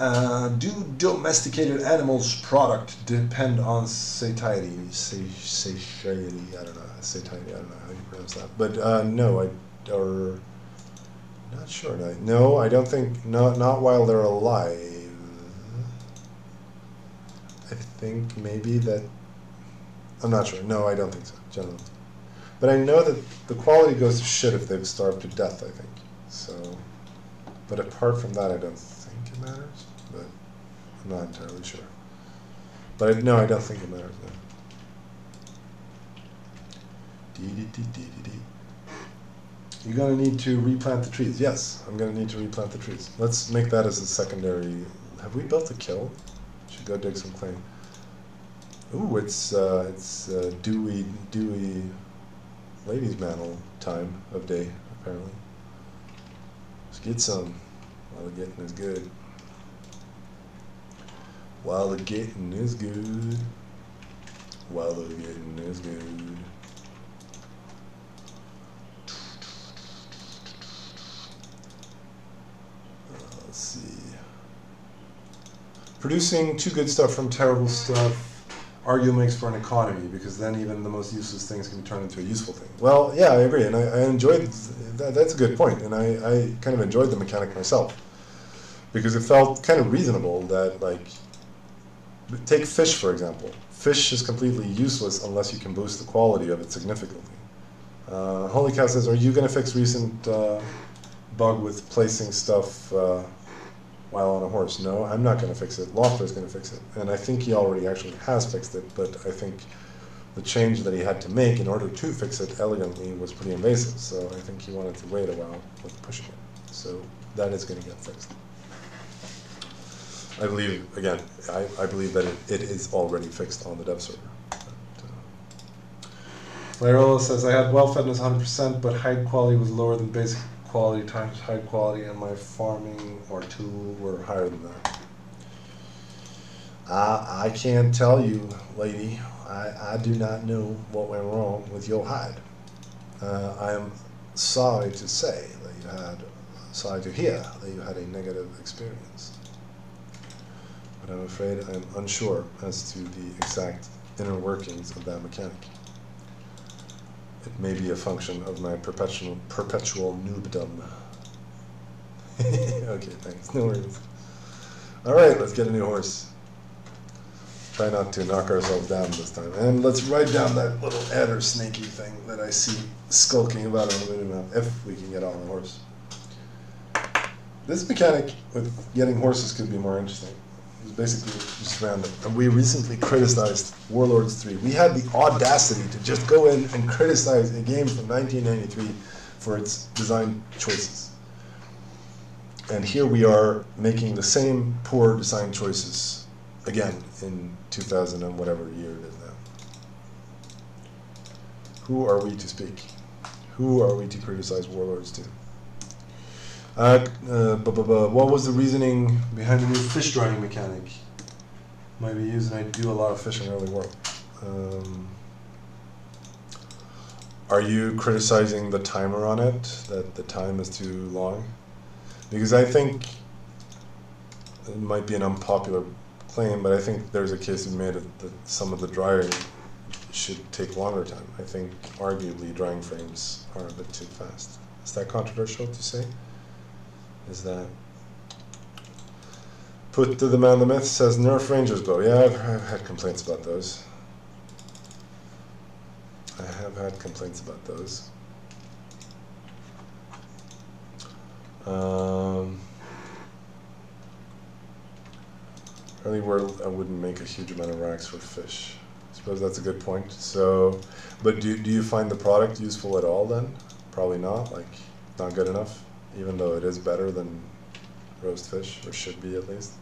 do domesticated animals' product depend on satiety? Satiety, I don't know. Satiety, I don't know how you pronounce that. But no, not sure. No, I don't think, not while they're alive. I think maybe that, I'm not sure. No, I don't think so, generally. But I know that the quality goes to shit if they've starved to death, I think. So, but apart from that, I don't think it matters. But I'm not entirely sure. But no, I don't think it matters. No. You're going to need to replant the trees. Yes, I'm going to need to replant the trees. Let's make that as a secondary. Have we built a kiln? Should go dig some clay. Ooh, it's dewy ladies' mantle time of day, apparently. Let's get some while the getting is good. While the getting is good. While the getting is good. Let's see. Producing too good stuff from terrible stuff arguably makes for an economy, because then even the most useless things can be turned into a useful thing. Well, yeah, I agree, and I enjoyed that. That's a good point, and I kind of enjoyed the mechanic myself, because it felt kind of reasonable that, like, take fish, for example. Fish is completely useless unless you can boost the quality of it significantly. Holy Cow says, are you going to fix recent bug with placing stuff while on a horse? No, I'm not going to fix it. Lofter's going to fix it. And I think he already actually has fixed it, but I think the change that he had to make in order to fix it elegantly was pretty invasive. So I think he wanted to wait a while with pushing it. So that is going to get fixed. I believe, again, I believe that it is already fixed on the dev server. Lyrola says, I had well-fedness 100%, but hide quality was lower than basic quality times hide quality, and my farming or tool were higher than that. I can't tell you, lady. I do not know what went wrong with your hide. I am sorry to say that you had, sorry to hear that you had a negative experience. But I'm afraid I'm unsure as to the exact inner workings of that mechanic. It may be a function of my perpetual noobdom. Okay, thanks. No worries. All right, let's get a new horse. Try not to knock ourselves down this time. And let's write down that little adder snaky thing that I see skulking about on the minimap, if we can get on the horse. This mechanic with getting horses could be more interesting. It's basically just random. And we recently criticized Warlords 3. We had the audacity to just go in and criticize a game from 1993 for its design choices. And here we are making the same poor design choices again in 2000 and whatever year it is now. Who are we to speak? Who are we to criticize Warlords 2? What was the reasoning behind the new fish drying mechanic? Might be used, and I do a lot of fishing early work. Are you criticizing the timer on it, that the time is too long? Because I think it might be an unpopular claim, but I think there's a case to be made that some of the drying should take longer time. I think arguably drying frames are a bit too fast. Is that controversial to say? Is that put to the man the myth says Nerf Ranger's bow. Yeah, I've had complaints about those. I have had complaints about those. Early world, I wouldn't make a huge amount of racks for fish. I suppose that's a good point. So, but do you find the product useful at all then? Probably not. Like, not good enough. Even though it is better than roast fish, or should be at least.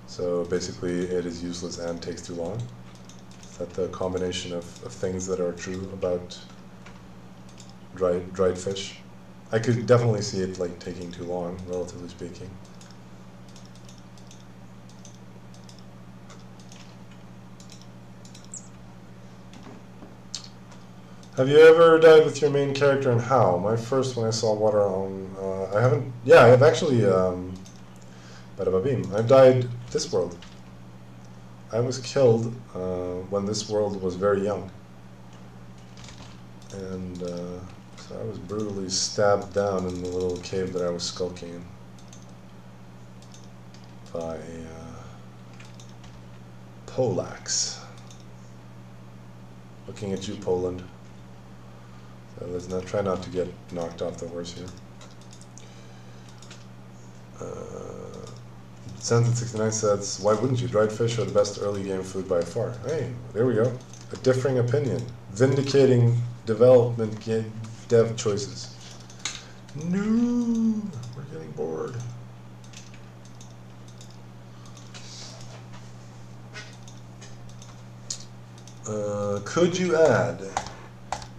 So basically it is useless and takes too long. Is that the combination of things that are true about dried fish? I could definitely see it like taking too long, relatively speaking. Have you ever died with your main character, and how? My first, when I saw water on, I haven't, yeah, I've actually, I've died this world. I was killed when this world was very young. And so I was brutally stabbed down in the little cave that I was skulking in. by Polax. Looking at you, Poland. So let's not try not to get knocked off the horse here. Sense69 says, why wouldn't you? Dried fish are the best early game food by far. Hey, there we go. A differing opinion. Vindicating development game dev choices. No, we're getting bored. Could you add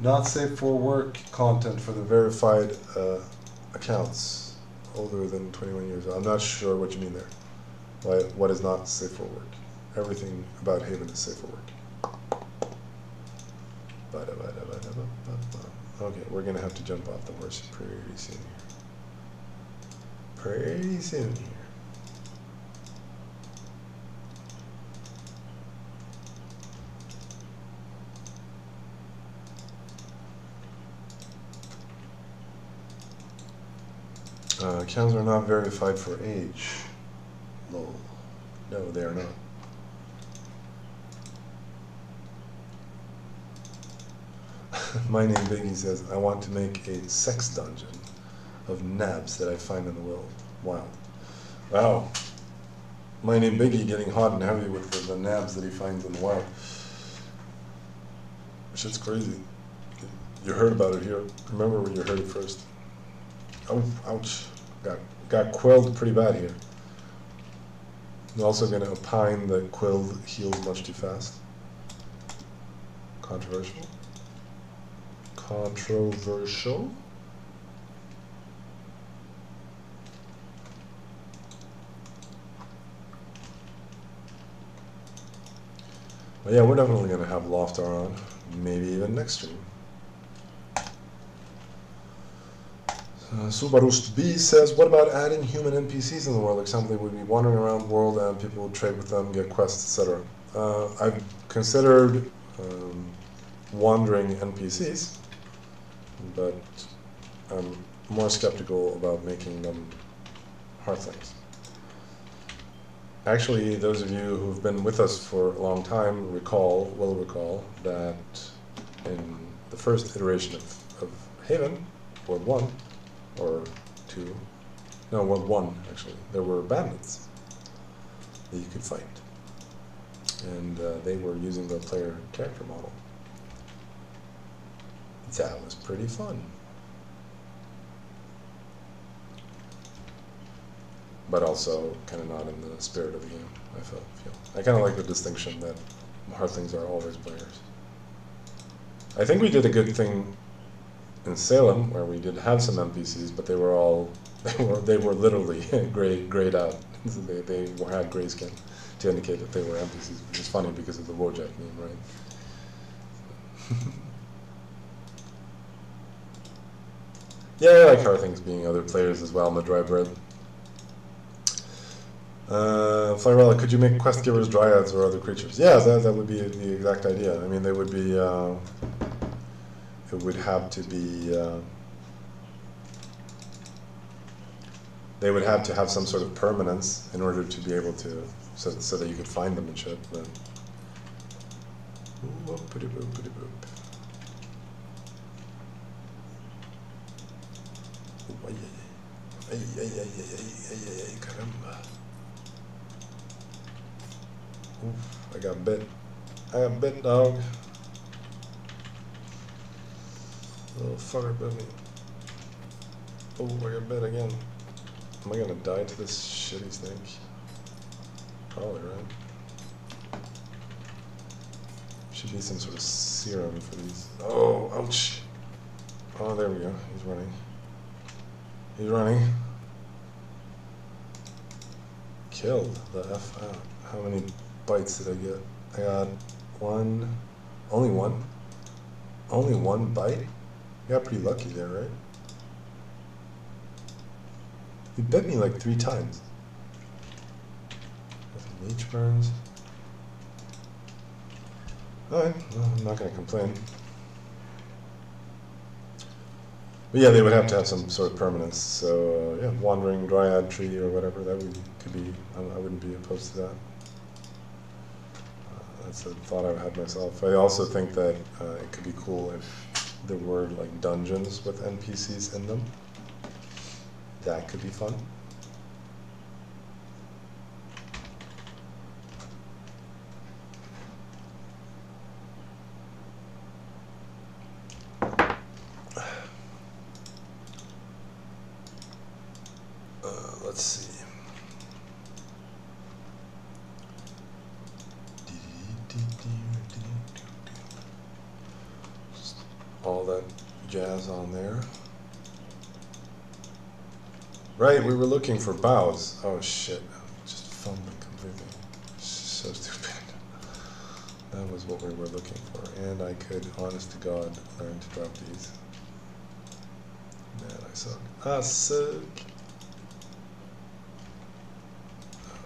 not safe for work content for the verified accounts older than 21 years old? I'm not sure what you mean there. What is not safe for work? Everything about Haven is safe for work. Okay, we're going to have to jump off the horse pretty soon here. Pretty soon here. Accounts are not verified for age. Lol. No, they are not. My name Biggie says, I want to make a sex dungeon of nabs that I find in the wild. Wow. My name Biggie getting hot and heavy with the nabs that he finds in the wild. Shit's crazy. You heard about it here. Remember when you heard it first. Oh, ouch. Got quilled pretty bad here. I'm also going to opine that quilled heals much too fast. Controversial. Controversial. But yeah, we're definitely going to have Loftar on. Maybe even next stream. Subarust B says, what about adding human NPCs in the world? Like something would be wandering around the world and people would trade with them, get quests, etc. I've considered wandering NPCs, but I'm more skeptical about making them Hearthlings. Actually, those of you who've been with us for a long time will recall that in the first iteration of Haven, World 1, or 2, no, World 1 actually, there were bandits that you could fight. And they were using the player character model. That was pretty fun. But also kind of not in the spirit of the game, I feel. I kind of like the distinction that Hearthlings are always players. I think we did a good thing in Salem, where we did have some NPCs, but they were literally grayed out. They had grayskin to indicate that they were NPCs, which is funny because of the Wojak name, right? Yeah, I like Hearthlings being other players as well in the dry bread. Flyrella, could you make quest givers dryads or other creatures? Yeah, that would be the exact idea. I mean, they would be. It would have to be. They would have to have some sort of permanence in order to be able to, so that you could find them and shit. But. Caramba. Oof, I got bit. I got bit, dog. Little fucker bit me. Oh, I got bit again. Am I gonna die to this shitty snake? Probably, right? Should be some sort of serum for these. Oh, ouch. Oh, there we go. He's running. He's running. Killed the F out. How many bites did I get? I got one. Only one? Only one bite? You got pretty lucky there, right? You bit me like 3 times. Mage burns. Alright, well, I'm not going to complain. But yeah, they would have to have some sort of permanence. So yeah, wandering dryad tree or whatever, that could be. I wouldn't be opposed to that. That's a thought I've had myself. I also think that it could be cool if there were like dungeons with NPCs in them. That could be fun. Let's see. Just all that jazz on there. Right, we were looking for bows. Oh shit, just fumbling completely. So stupid. That was what we were looking for. And I could, honest to God, learn to drop these. Man, I suck. I suck.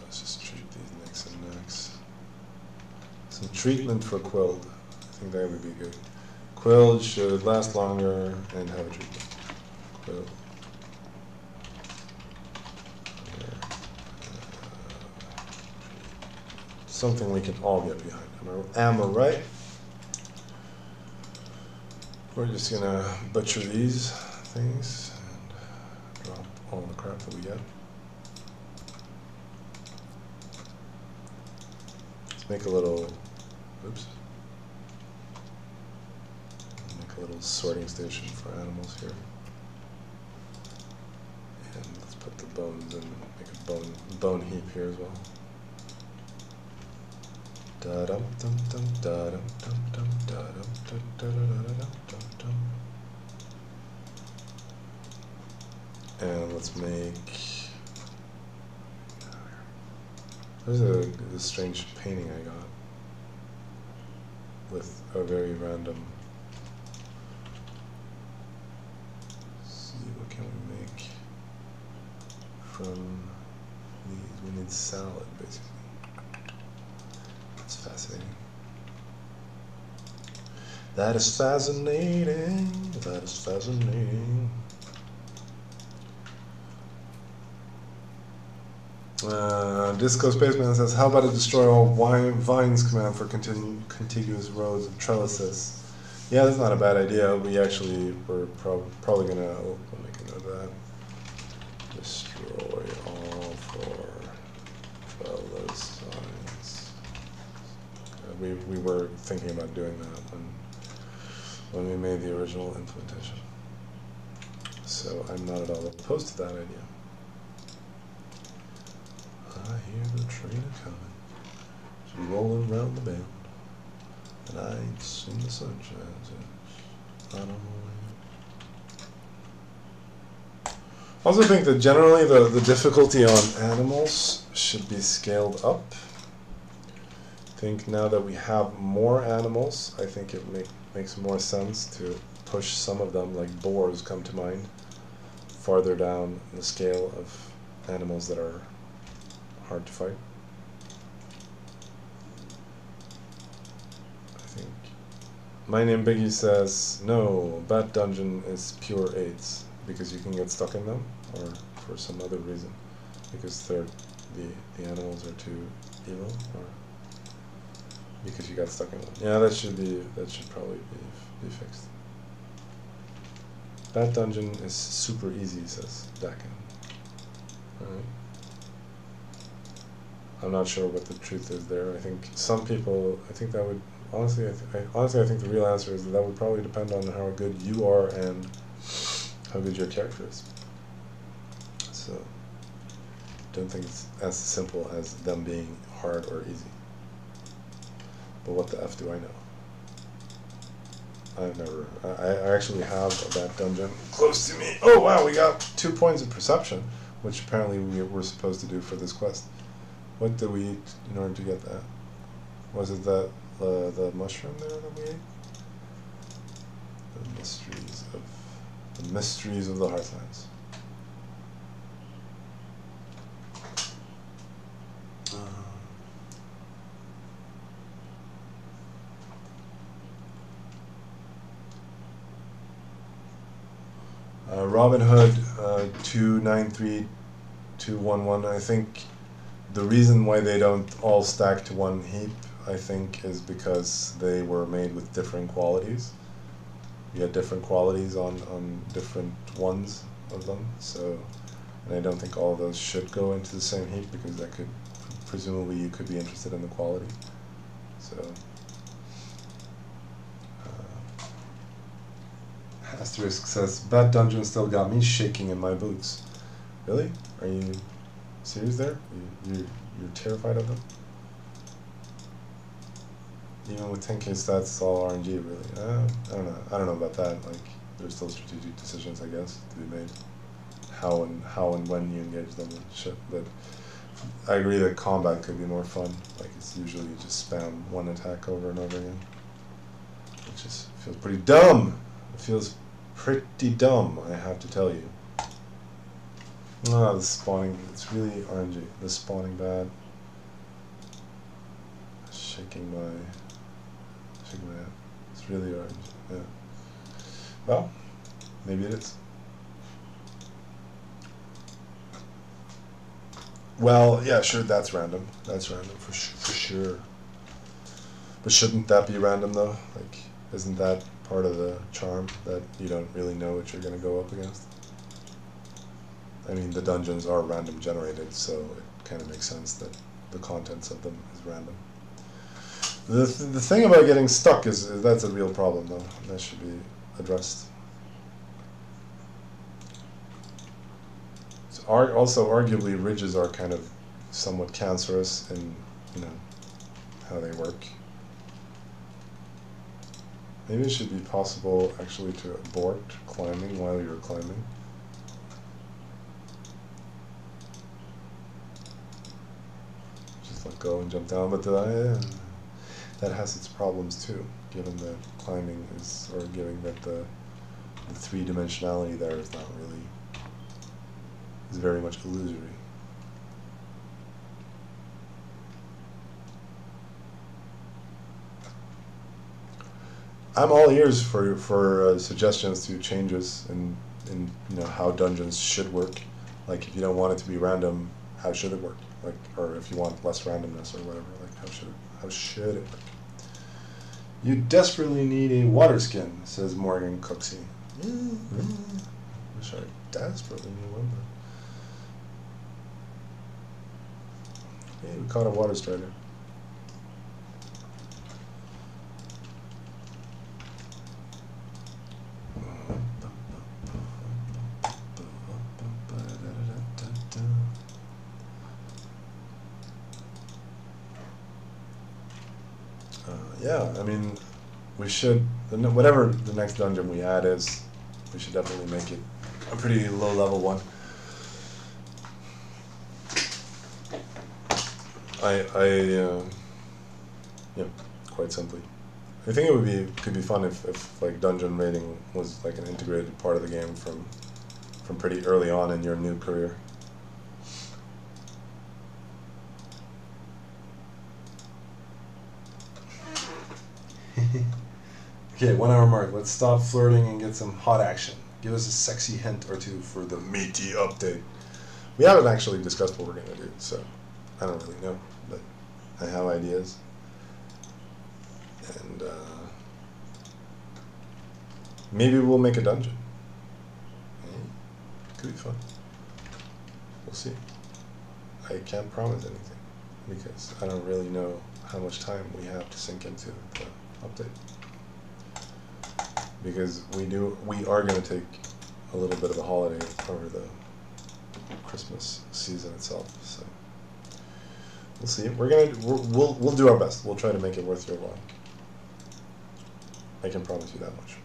Let's just treat these nicks and necks. Some treatment for quilled. I think that would be good. Quilled should last longer and have a treatment. Quilled. Something we can all get behind. Am I right? We're just gonna butcher these things and drop all the crap that we get. Let's make a little, oops. Make a little sorting station for animals here. And let's put the bones in, make a bone heap here as well. Da dum dum dum da dum dum dum da dum dum da da da dum dum dum. And let's make. There's a strange painting I got with a very random. Let's see, what can we make from these? We need salad basically. It's fascinating. That is fascinating. That is fascinating. Disco Spaceman says, how about a destroy all vines command for contiguous rows of trellises? Yeah, that's not a bad idea. We actually were probably going to, I'll make a note of that. Destroy all for trellis vines. We were thinking about doing that when we made the original implementation. So I'm not at all opposed to that idea. I hear the train a-coming, she's rolling round the bend, and I ain't seen the sunshine since I don't know when. I also think that generally the difficulty on animals should be scaled up. I think now that we have more animals, I think it makes more sense to push some of them, like boars come to mind, farther down the scale of animals that are hard to fight. I think my name Biggie says no, Bat Dungeon is pure AIDS because you can get stuck in them, or for some other reason, because the animals are too evil, or because you got stuck in them. Yeah, that should probably be fixed. Bat Dungeon is super easy, says Dakin. Alright. I'm not sure what the truth is there. I think some people, I think that would, honestly, I think the real answer is that would probably depend on how good you are and how good your character is. So, don't think it's as simple as them being hard or easy. But what the F do I know? I actually have a Bat Dungeon close to me. Oh wow, we got 2 points of perception, which apparently we were supposed to do for this quest. What did we eat in order to get that? Was it that the mushroom there that we ate? The mysteries of the Hearthlands. Robin Hood 293211. I think the reason why they don't all stack to one heap, I think, is because they were made with different qualities. You had different qualities on different ones of them, so, and I don't think all of those should go into the same heap, because that could, presumably you could be interested in the quality. So Asterisk says, "Bad dungeon still got me shaking in my boots." Really? Are you serious there? You're terrified of them? Even with 10k stats, it's all RNG, really. I don't know. I don't know about that. Like, there's still strategic decisions, I guess, to be made. How and when you engage them and shit. But I agree that combat could be more fun. Like, it's usually you just spam one attack over and over again, which just feels pretty dumb. It feels pretty dumb, I have to tell you. Ah, the spawning, it's really RNG. The spawning bad. Shaking my head. It's really RNG, yeah. Well, maybe it is. Well, yeah, sure, that's random. That's random for sure. But shouldn't that be random, though? Like, isn't that part of the charm, that you don't really know what you're going to go up against? I mean, the dungeons are random generated, so it kind of makes sense that the contents of them is random. The thing about getting stuck is that's a real problem, though. That should be addressed. Also, arguably, ridges are kind of somewhat cancerous in, you know, how they work. Maybe it should be possible, actually, to abort climbing while you're climbing. Just let go and jump down, but that has its problems too, given that climbing is, or given that the three-dimensionality there is not really, is very much illusory. I'm all ears for suggestions to changes in you know, how dungeons should work. Like, if you don't want it to be random, how should it work? Like, or if you want less randomness or whatever, like how should it work? You desperately need a water skin, says Morgan Cooksey. Wish I desperately knew one. Hey, we caught a water strider. Yeah, I mean, we should, whatever the next dungeon we add is, we should definitely make it a pretty low-level one. Yeah, quite simply. I think it could be fun if like dungeon raiding was like an integrated part of the game from pretty early on in your new career. Okay, 1 hour mark. Let's stop flirting and get some hot action. Give us a sexy hint or two for the meaty update. We haven't actually discussed what we're going to do, so I don't really know, but I have ideas. And maybe we'll make a dungeon. Could be fun. We'll see. I can't promise anything because I don't really know how much time we have to sink into the update. Because we are going to take a little bit of a holiday over the Christmas season itself, so we'll see. We'll do our best. We'll try to make it worth your while. I can promise you that much.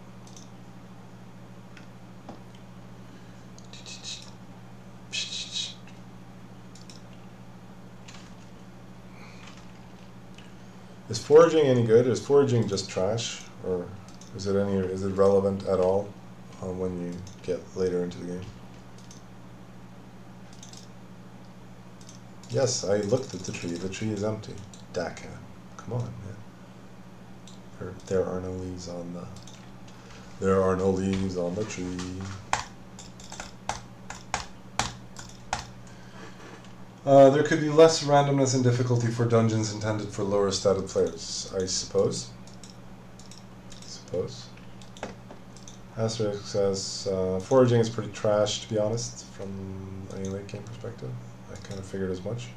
Is foraging any good? Is foraging just trash, or is it relevant at all when you get later into the game? Yes, I looked at the tree. The tree is empty. Daka, come on, man. There are no leaves on the. There are no leaves on the tree. There could be less randomness and difficulty for dungeons intended for lower status players, I suppose. Asterisk says, foraging is pretty trash, to be honest, from a late game perspective. I kind of figured as much.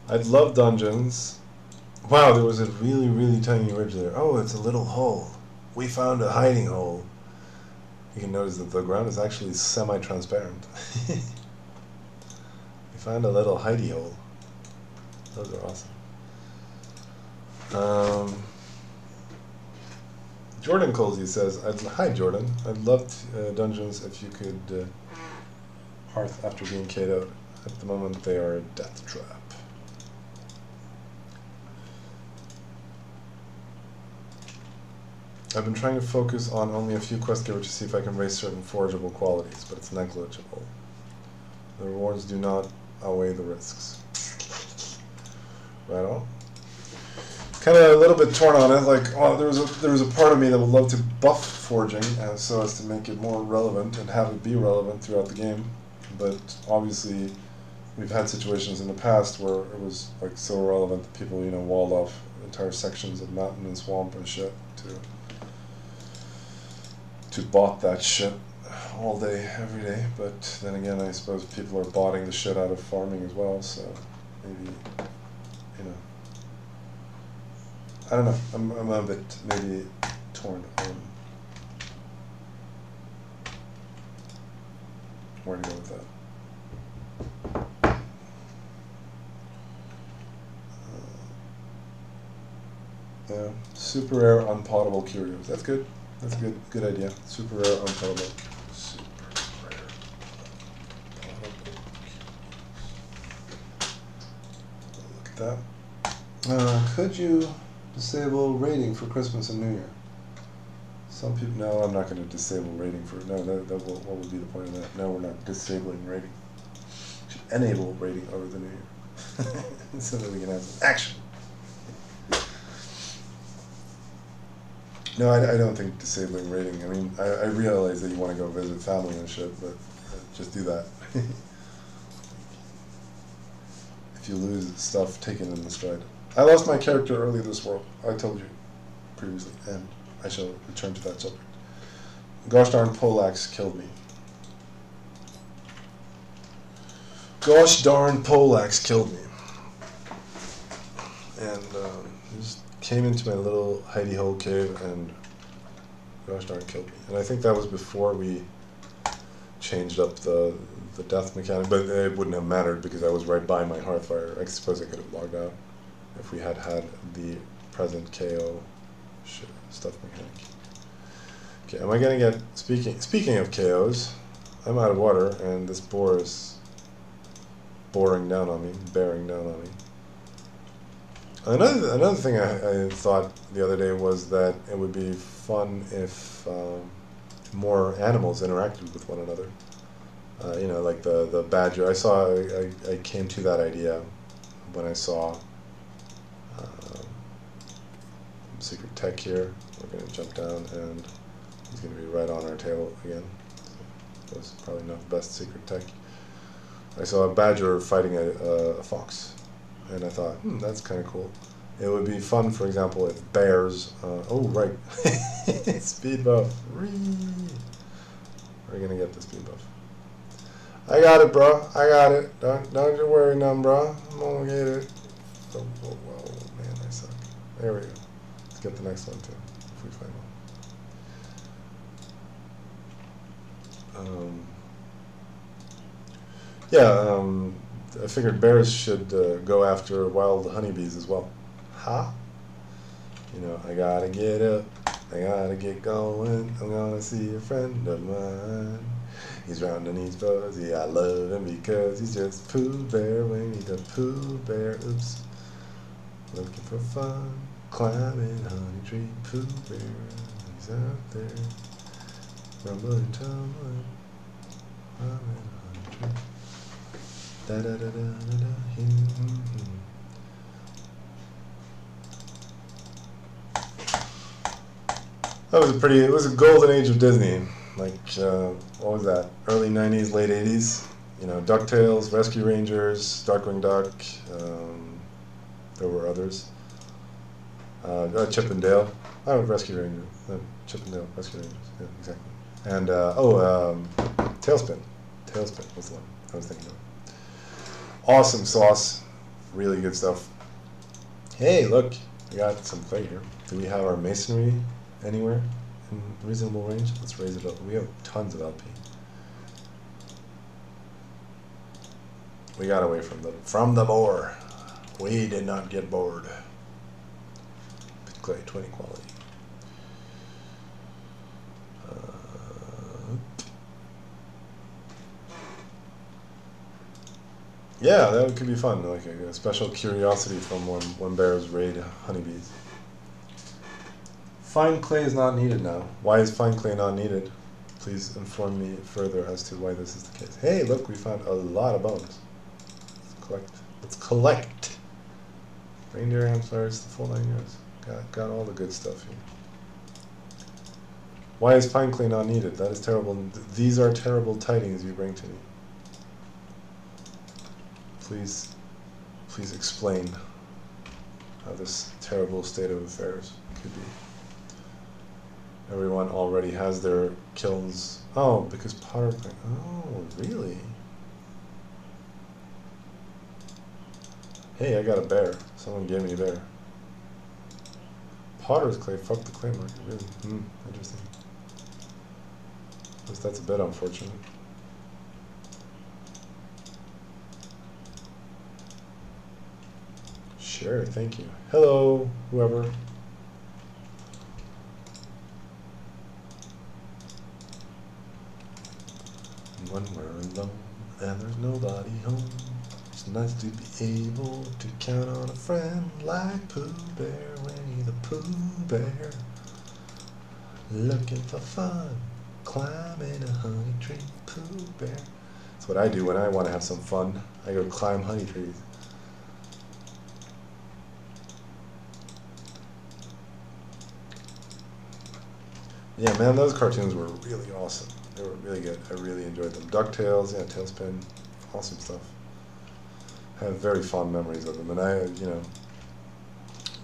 I'd love dungeons. Wow, there was a really, really tiny ridge there. Oh, it's a little hole. We found a hiding hole. You can notice that the ground is actually semi-transparent. We found a little hidey hole. Those are awesome. Jordan Colsey says, hi Jordan, I'd love dungeons if you could hearth after being K'd out. At the moment they are a death trap. I've been trying to focus on only a few quest givers to see if I can raise certain forageable qualities, but it's negligible. The rewards do not outweigh the risks. Right on. Kind of a little bit torn on it, like, oh, there was a part of me that would love to buff foraging so as to make it more relevant and have it be relevant throughout the game, but obviously we've had situations in the past where it was like so relevant that people, you know, walled off entire sections of mountain and swamp and shit to bot that shit all day, every day. But then again, I suppose people are botting the shit out of farming as well, so maybe, you know, I don't know, I'm a bit maybe torn on where to go with that. Yeah, super rare unpotable curios. That's good. That's a good idea. Super rare unpotable. Super rare unpotable curios. Look at that. Could you disable rating for Christmas and New Year? Some people. No, I'm not going to disable rating for. No, what would be the point of that? No, we're not disabling rating. We should enable rating over the New Year, so that we can have some action. No, I don't think disabling rating. I mean, I realize that you want to go visit family and shit, but just do that. If you lose stuff, take it in the stride. I lost my character early this world. I told you previously, and I shall return to that subject. Gosh darn Polax killed me. Gosh darn Polax killed me. And just came into my little hidey hole cave and gosh darn killed me. And I think that was before we changed up the death mechanic, but it wouldn't have mattered because I was right by my hearthfire. I suppose I could have logged out if we had had the present KO stuff mechanic. Okay, am I gonna get speaking of KOs, I'm out of water and this boar is bearing down on me. Another thing I thought the other day was that it would be fun if more animals interacted with one another. You know, like the badger. I came to that idea when I saw secret tech here. We're going to jump down and he's going to be right on our tail again. So that was probably not the best secret tech. I saw a badger fighting a fox. And I thought, that's kind of cool. It would be fun, for example, if bears... oh, right. Speed buff. We're going to get the speed buff. I got it, bro. I got it. Don't you worry none, bro. I'm going to get it. Oh, man, I suck. There we go. Let's get the next one, too, if we find one. I figured bears should go after wild honeybees as well. Ha! You know, I gotta get up, I gotta get going, I'm gonna see a friend of mine. He's round and he's fuzzy, I love him because he's just Pooh Bear when he's a Pooh Bear. Oops. Looking for fun, climbing honey tree, Pooh Bear, he's out there, rumbling, tumbling, climbing honey tree. Da da da da da da. It was a golden age of Disney. Like, what was that? Early 90s, late 80s. You know, DuckTales, Rescue Rangers, Darkwing Duck. There were others. Chip and Dale. Oh, Rescue Rangers. Chip and Dale, Rescue Rangers. Yeah, exactly. And, Tailspin. Tailspin was the one I was thinking of. Awesome sauce. Really good stuff. Hey, look. We got some clay here. Do we have our masonry anywhere in reasonable range? Let's raise it up. We have tons of LP. We got away from the boar. We did not get bored. Clay 20 quality. Yeah, that could be fun. Like a special curiosity from when bears raid honeybees. Fine clay is not needed now. Why is fine clay not needed? Please inform me further as to why this is the case. Hey, look, we found a lot of bones. Let's collect. Let's collect. Reindeer antlers, the full 9 yards. Got all the good stuff here. Why is fine clay not needed? That is terrible. These are terrible tidings you bring to me. Please explain how this terrible state of affairs could be. Everyone already has their kilns. Oh, because powder clay. Oh, really? Hey, I got a bear. Someone gave me a bear. Potter's clay. Fuck the clay market. Really? Interesting. At least that's a bit unfortunate. Sure, thank you. Hello, whoever. When we're alone and there's nobody home, it's nice to be able to count on a friend like Pooh Bear, Winnie the Pooh Bear. Looking for fun, climbing a honey tree, Pooh Bear. That's what I do when I want to have some fun. I go climb honey trees. Yeah, man, those cartoons were really awesome. They were really good. I really enjoyed them. DuckTales, yeah, Tailspin, awesome stuff. I have very fond memories of them, and I,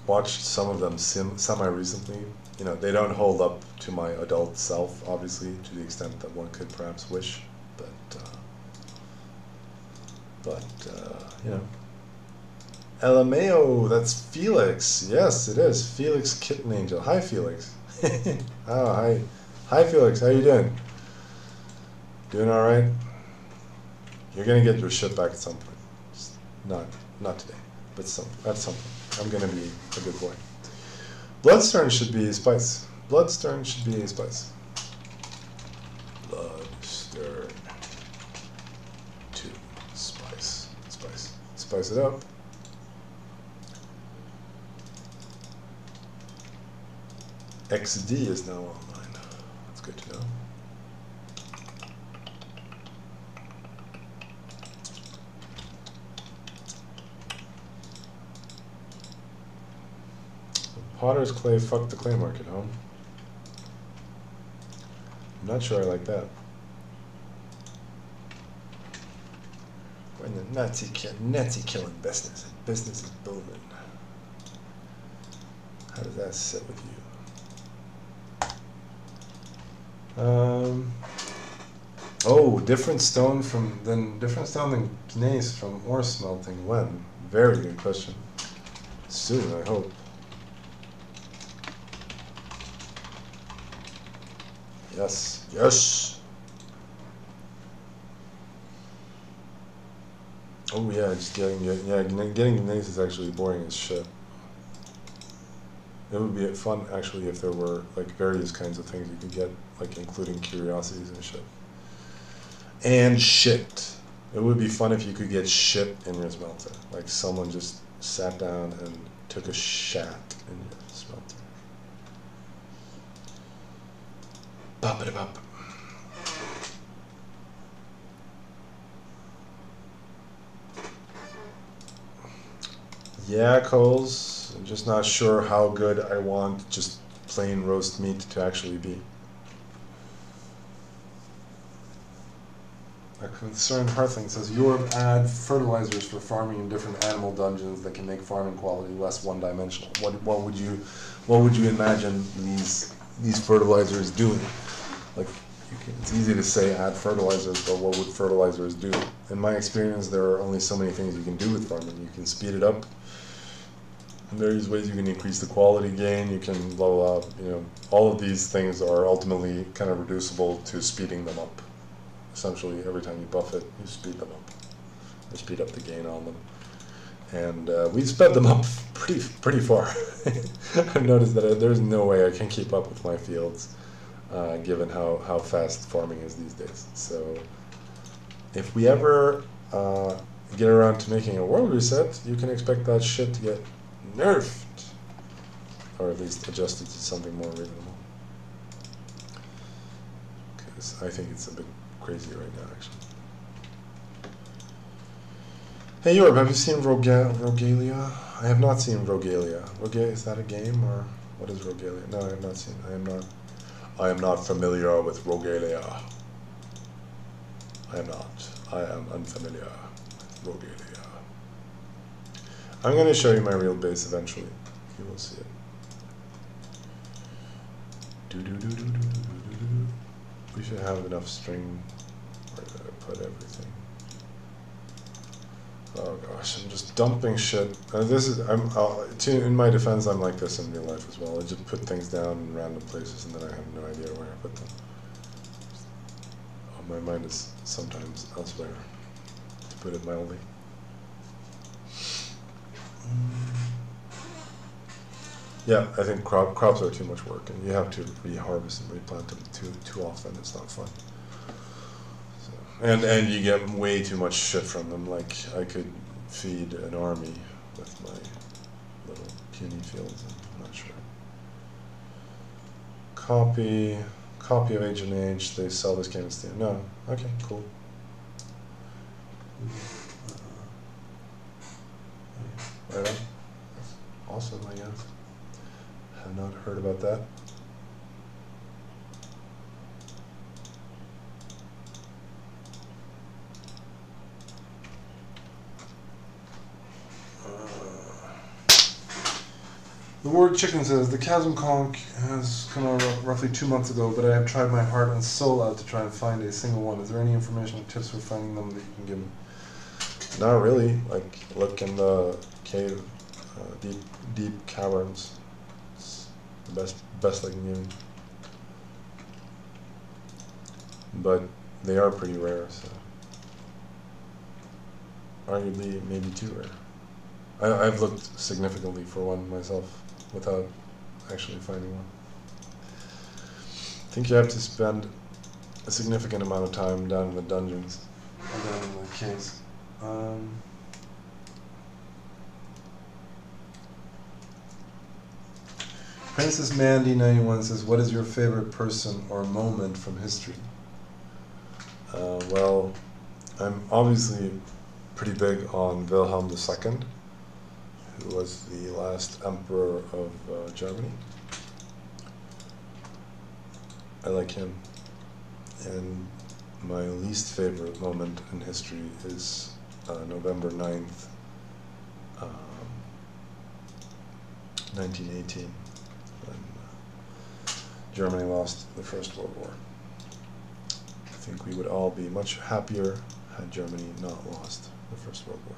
watched some of them semi-recently. You know, they don't hold up to my adult self, obviously, to the extent that one could perhaps wish, but LMAO, that's Felix. Yes, it is. Felix Kitten Angel. Hi, Felix. Oh, hi. Hi, Felix. How you doing? Doing all right? You're going to get your shit back at some point. Just not today, but at some point. I'm going to be a good boy. Bloodstern should be a spice. Bloodstern should be a spice. Bloodstern to spice. Spice it up. XD is now online. That's good to know. Potter's clay, fuck the clay market, huh? I'm not sure I like that. We're in the Nazi killing business. Business is booming. How does that sit with you? Different stone than gneiss from ore smelting. When? Very good question. Soon, I hope. Yes. Yes. Oh yeah, just getting gneiss is actually boring as shit. It would be fun, actually, if there were, like, various kinds of things you could get, like, including curiosities and shit. And shit. It would be fun if you could get shit in your smelter. Like, someone just sat down and took a shat in your smelter. Bop-a-da-bop. Yeah, Coles. I'm just not sure how good I want just plain roast meat to actually be. A concerned Hearthling says, Jorb add fertilizers for farming in different animal dungeons that can make farming quality less one-dimensional. What would you imagine these fertilizers doing? Like, it's easy to say add fertilizers, but what would fertilizers do? In my experience, there are only so many things you can do with farming. You can speed it up. In various ways you can increase the quality gain, you can level up, all of these things are ultimately kind of reducible to speeding them up. Essentially, every time you buff it, you speed them up. You speed up the gain on them. And we've sped them up pretty far. I've noticed that there's no way I can keep up with my fields, given how fast farming is these days. So, if we ever get around to making a world reset, you can expect that shit to get nerfed. Or at least adjusted to something more reasonable. Because I think it's a bit crazy right now, actually. Hey Jorb, have you seen Rogalia? I have not seen Rogalia. Is that a game, or what is Rogalia? No, I have not seen. I am not familiar with Rogalia. I am unfamiliar with Rogalia. I'm going to show you my real base eventually. You will see it. We should have enough string. Where did I put everything? Oh gosh, I'm just dumping shit. In my defense, I'm like this in real life as well. I just put things down in random places and then I have no idea where I put them. My mind is sometimes elsewhere, to put it mildly. Yeah, I think crops are too much work, and you have to re-harvest and replant them too often. It's not fun. So, and you get way too much shit from them. Like, I could feed an army with my little puny fields. I'm not sure. Copy of Age and Age. They sell this game in Steam. No. Okay, cool. Right on. Awesome, I guess. Have not heard about that. The Word Chicken says, the Chasm Conk has come out roughly 2 months ago, but I have tried my heart and soul out to try and find a single one. Is there any information or tips for finding them that you can give me? Not really. Like, look in the cave, deep caverns. It's the best I can give you. But they are pretty rare, so arguably maybe too rare. I've looked significantly for one myself without actually finding one. I think you have to spend a significant amount of time down in the dungeons, down in the caves. Princess Mandy 91 says, what is your favorite person or moment from history? Well, I'm obviously pretty big on Wilhelm II, who was the last emperor of Germany. I like him. And my least favorite moment in history is November 9th, 1918, when Germany lost the First World War. I think we would all be much happier had Germany not lost the First World War.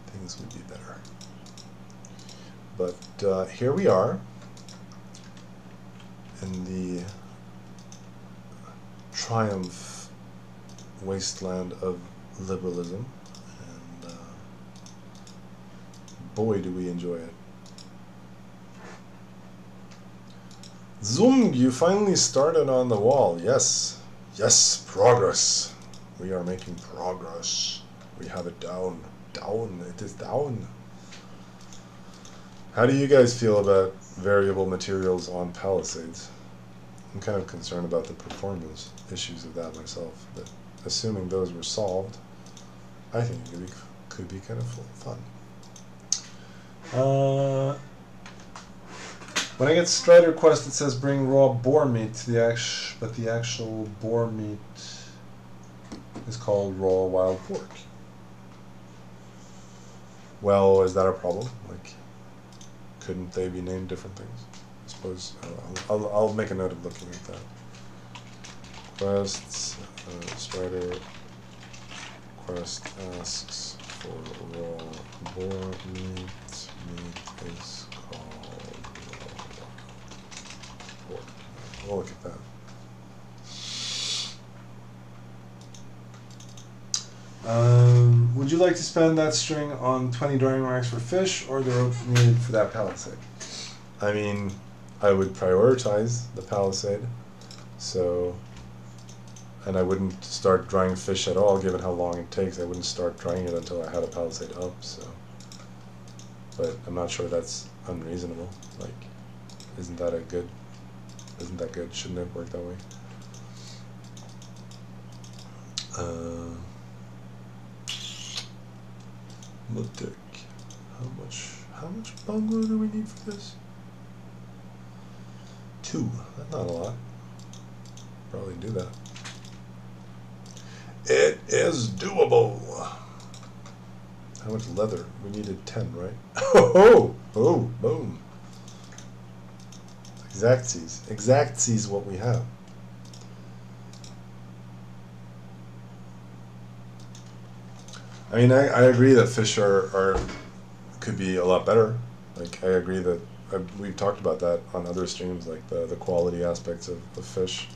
Things would be better. But here we are in the triumph wasteland of liberalism, and boy do we enjoy it. Zoom, you finally started on the wall. Yes, progress. We are making progress. We have it down. It is down. How do you guys feel about variable materials on palisades? I'm kind of concerned about the performance issues of that myself, but assuming those were solved, I think it could be kind of fun. When I get stride request, it says bring raw boar meat to but the actual boar meat is called raw wild pork. Well, is that a problem? Like, couldn't they be named different things? I suppose I'll make a note of looking at that. Quests, Strider quest asks for raw boar meat. Meat is called raw pork. We'll look at that. Would you like to spend that string on 20 drying racks for fish or the rope needed for that palisade? I mean, I would prioritize the palisade, so, and I wouldn't start drying fish at all given how long it takes. I wouldn't start drying it until I had a palisade up, so, but I'm not sure that's unreasonable. Like, isn't that good? Shouldn't it work that way? Look, how much bungalow do we need for this? 2. That's not a lot. Probably do that. It is doable. How much leather? We needed 10, right? Oh, boom. Exactsies what we have. I mean, I agree that fish could be a lot better. Like, I agree that we've talked about that on other streams, like the quality aspects of fish.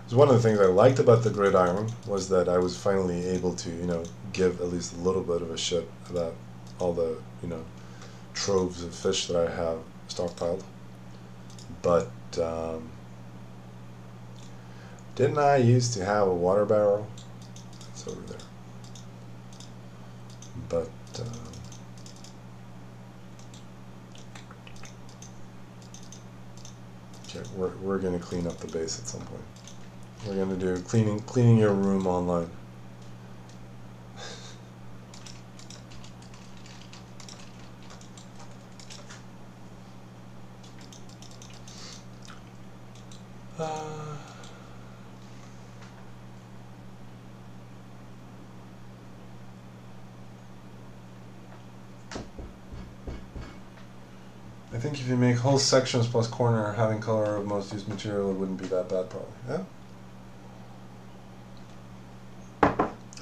So one of the things I liked about the gridiron was that I was finally able to, you know, give at least a little bit of a shit about all the, you know, troves of fish that I have stockpiled. But didn't I used to have a water barrel? It's over there. But okay, we're going to clean up the base at some point. We're going to do cleaning your room online. I think if you make whole sections plus corner having color of most used material, it wouldn't be that bad probably. Yeah?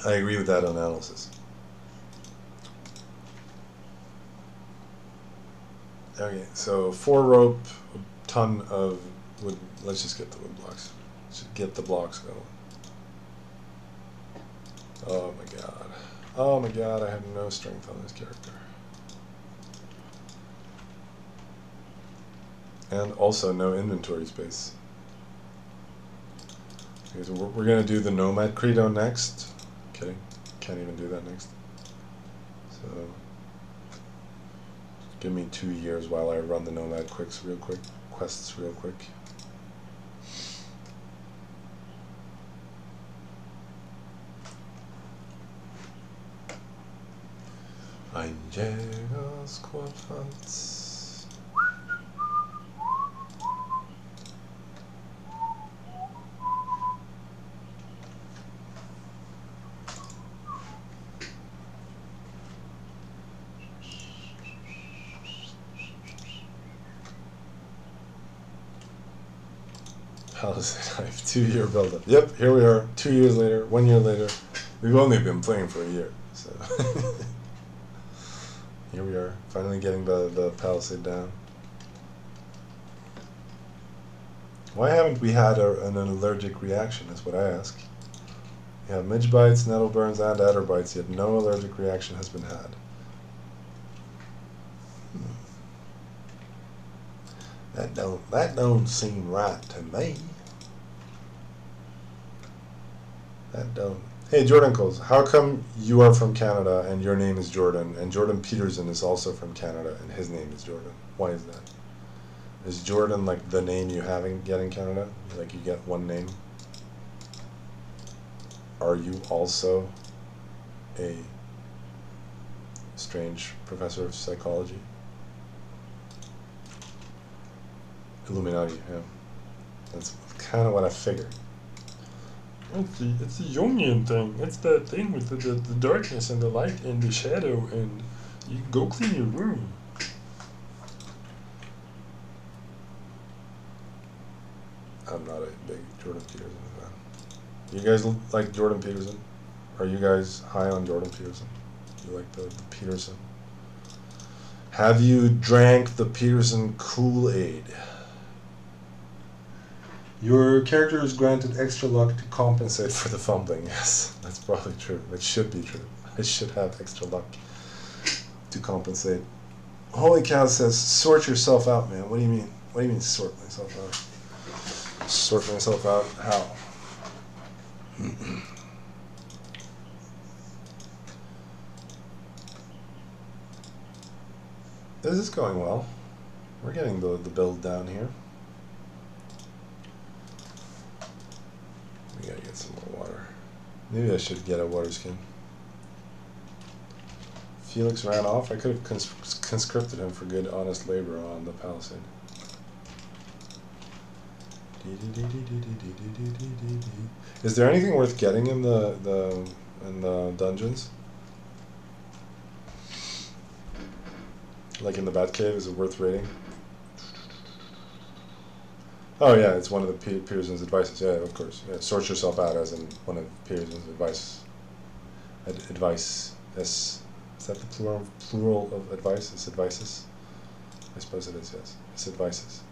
I agree with that analysis. Okay, so 4 rope, a ton of wood. Let's just get the wood blocks. Let's just get the blocks going. Oh my god. Oh my god, I have no strength on this character. And also no inventory space. Okay, so we're going to do the Nomad Credo next. Kidding. Can't even do that next. So, give me 2 years while I run the Nomad quests real quick. Ein Jägers Quadranz. Palisade Knife, 2-year build-up. Yep, here we are, 2 years later, 1 year later. We've only been playing for a year, so here we are, finally getting the Palisade down. Why haven't we had an allergic reaction, is what I ask. We have midge bites, nettle burns, and adder bites, yet no allergic reaction has been had. That don't seem right to me. That don't. Hey, Jordankles, how come you are from Canada and your name is Jordan, and Jordan Peterson is also from Canada and his name is Jordan? Why is that? Is Jordan like the name you get in Canada? Like you get one name? Are you also a strange professor of psychology? Illuminati, yeah. That's kind of what I figured. It's the Jungian thing. It's that thing with the darkness and the light and the shadow, and you go clean your room. I'm not a big Jordan Peterson fan. You guys like Jordan Peterson? Are you guys high on Jordan Peterson? You like the Peterson? Have you drank the Peterson Kool-Aid? Your character is granted extra luck to compensate for the fumbling. Yes, that's probably true. It should be true. I should have extra luck to compensate. Holy Cow says, sort yourself out, man. What do you mean? What do you mean, sort myself out? Sort myself out? How? This is going well. We're getting the build down here. We gotta get some more water. Maybe I should get a water skin. Felix ran off. I could have conscripted him for good, honest labor on the palisade. Is there anything worth getting in the dungeons? Like in the Batcave, is it worth raiding? Oh yeah, it's one of the Peterson's advices. Yeah, of course. Yeah, sort yourself out, as in one of Peterson's advice. Advice. Is that the plural of advice? It's advices. I suppose it is. Yes, it's advices.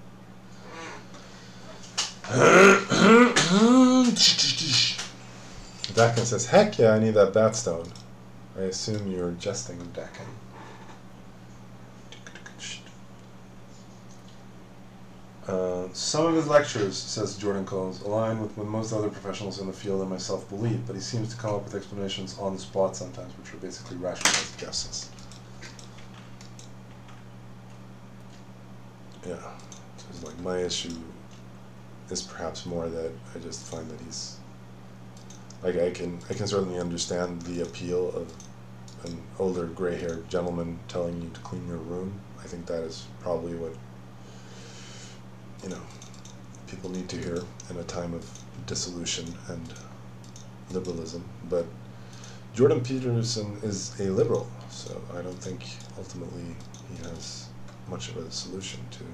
Dakin says, "Heck yeah, I need that bat stone." I assume you're jesting, Dakin. Some of his lectures, says Jordan Collins, align with what most other professionals in the field and myself believe, but he seems to come up with explanations on the spot sometimes, which are basically rationalized guesses. Yeah, so it's like my issue is perhaps more that I just find that he's like I can certainly understand the appeal of an older gray-haired gentleman telling you to clean your room. I think that is probably what, you know, people need to hear in a time of dissolution and liberalism. But Jordan Peterson is a liberal, so I don't think ultimately he has much of a solution to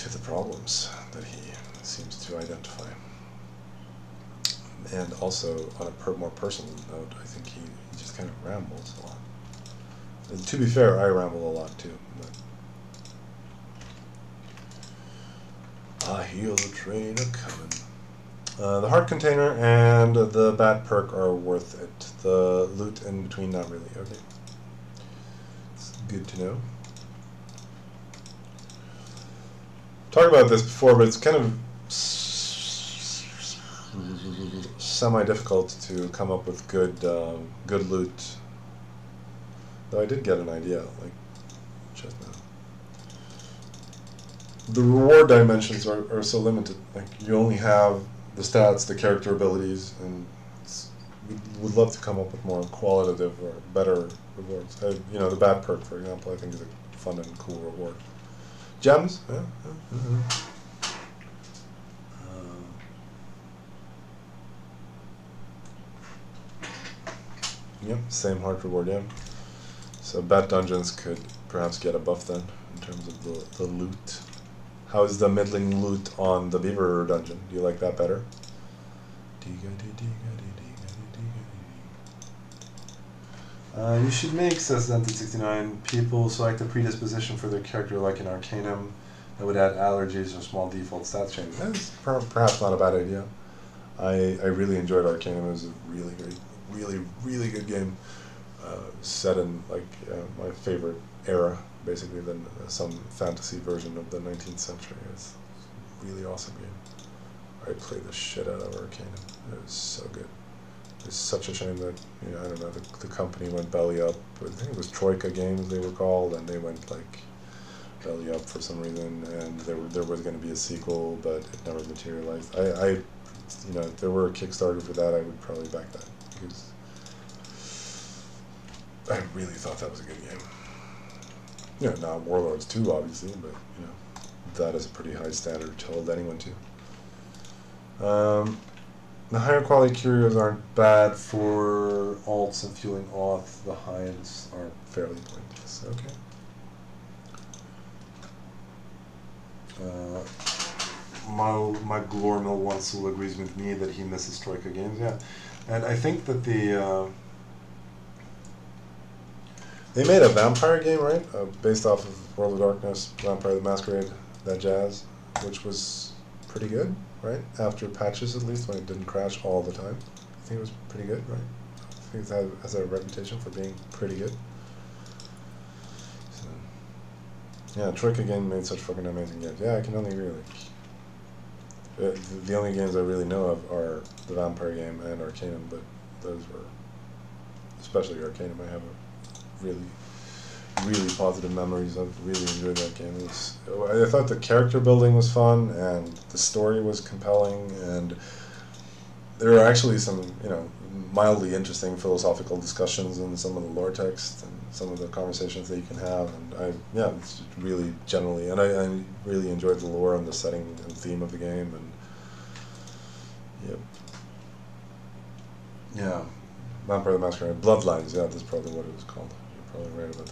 the problems that he seems to identify. And also, on a more personal note, I think he just kind of rambles a lot. And to be fair, I ramble a lot too, but I hear the train a-coming. The heart container and the bat perk are worth it. The loot in between, not really. Okay. It's good to know. Talked about this before, but it's kind of semi-difficult to come up with good loot. Though I did get an idea, like, just now. The reward dimensions are so limited. Like, you only have the stats, the character abilities, and we would love to come up with more qualitative or better rewards. You know, the bat perk, for example, I think is a fun and cool reward. Gems? Yeah. Yep, same heart reward, yeah. So bat dungeons could perhaps get a buff then, in terms of the loot. How is the middling loot on the beaver dungeon? Do you like that better? You should make, says Dented69, people select a predisposition for their character like in Arcanum that would add allergies or small default stats changes. That's perhaps not a bad idea. I really enjoyed Arcanum. It was a really great, really good game. Set in like my favorite era, basically, than some fantasy version of the 19th century. It's a really awesome game. I played the shit out of Arcanum. It was so good. It's such a shame that, you know, I don't know, the company went belly up. I think it was Troika Games they were called, and they went like belly up for some reason, and there was going to be a sequel, but it never materialized. You know, if there were a Kickstarter for that, I would probably back that, because I really thought that was a good game. You know, not Warlords 2, obviously, but, you know, that is a pretty high standard to hold anyone to. The higher quality curios aren't bad for alts and fueling auth. The hives are fairly pointless. Okay. My Glormill once agrees with me that he misses Troika games. Yeah, and I think that they made a vampire game, right? Based off of World of Darkness, Vampire the Masquerade, that jazz, which was pretty good, right? After patches, at least, when it didn't crash all the time. I think it was pretty good, right? I think it has a reputation for being pretty good. So, yeah, Troika game made such fucking amazing games. Yeah, I can only agree. The only games I really know of are the Vampire game and Arcanum, but those were, especially Arcanum, I have a really positive memories of. Really enjoyed that game. I thought the character building was fun and the story was compelling, and there are actually some, mildly interesting philosophical discussions in some of the lore text and some of the conversations that you can have, and it's really generally, and I really enjoyed the lore and the setting and theme of the game, and Vampire the Masquerade, Bloodlines, that's probably what it was called. You're probably right about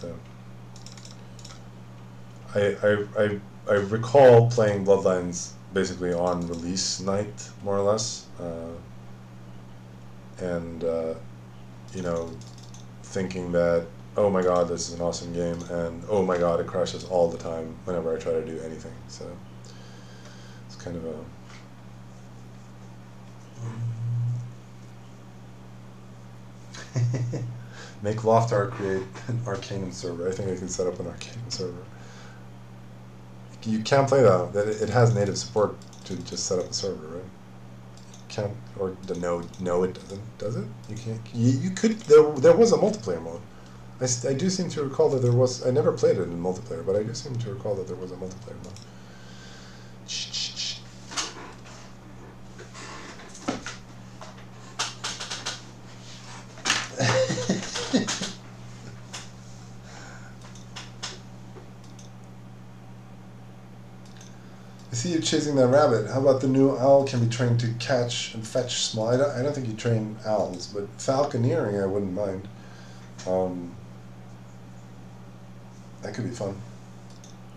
that. I recall playing Bloodlines basically on release night, more or less, and thinking that, oh my god, this is an awesome game, and oh my god, it crashes all the time whenever I try to do anything. So it's kind of a make Loftar create an Arcanum server. I think I can set up an Arcanum server. You can't play that. It has native support to just set up a server, right? Can't, or the no, it doesn't. Does it? You can't. You could. There was a multiplayer mode. I do seem to recall that there was. I never played it in multiplayer, but I do seem to recall that there was a multiplayer mode. I see you chasing that rabbit. How about the new owl can be trained to catch and fetch small? I don't think you train owls, but falconeering I wouldn't mind. That could be fun.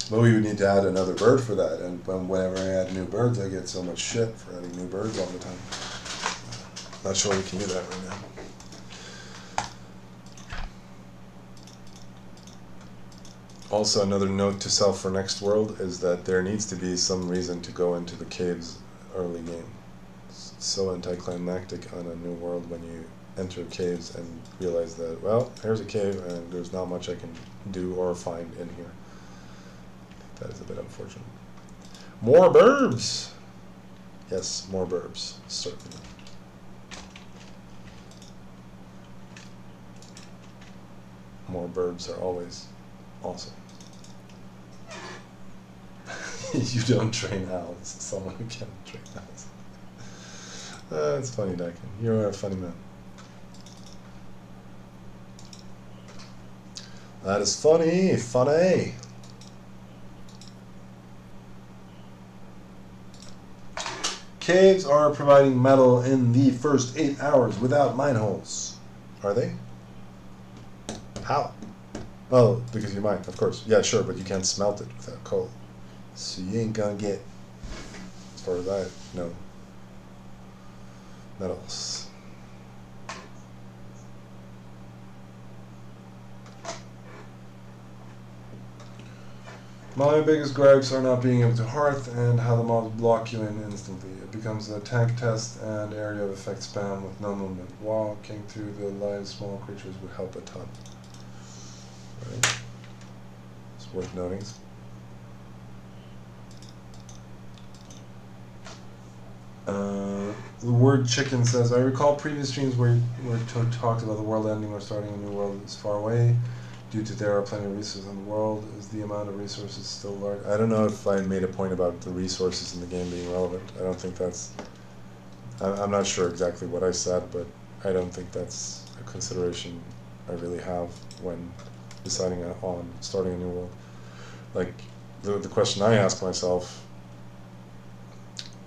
But we would need to add another bird for that, and whenever I add new birds, I get so much shit for adding new birds all the time. Not sure we can do that right now. Also, another note to self for next world is that there needs to be some reason to go into the caves early game. It's so anticlimactic on a new world when you enter caves and realize that, well, here's a cave and there's not much I can do or find in here. That is a bit unfortunate. More burbs! Yes, more burbs, certainly. More burbs are always awesome. You don't train owls. Someone who can't train owls. That's funny, Dakin. You're a funny man. That is funny. Funny. Caves are providing metal in the first 8 hours without mine holes. Are they? How? Oh, because you mine, of course. Yeah, sure, but you can't smelt it without coal. So you ain't gonna get, as far as I know, metals. My biggest gripes are not being able to hearth and how the mobs block you in instantly. It becomes a tank test and area of effect spam with no movement. Walking through the live small creatures would help a ton. Right. It's worth noting. The word chicken says, I recall previous streams where talked about the world ending or starting a new world is far away. Due to there are plenty of resources in the world, is the amount of resources still large? I don't know if I made a point about the resources in the game being relevant. I don't think that's... I'm not sure exactly what I said, but I don't think that's a consideration I really have when deciding on starting a new world. Like, the question I ask myself,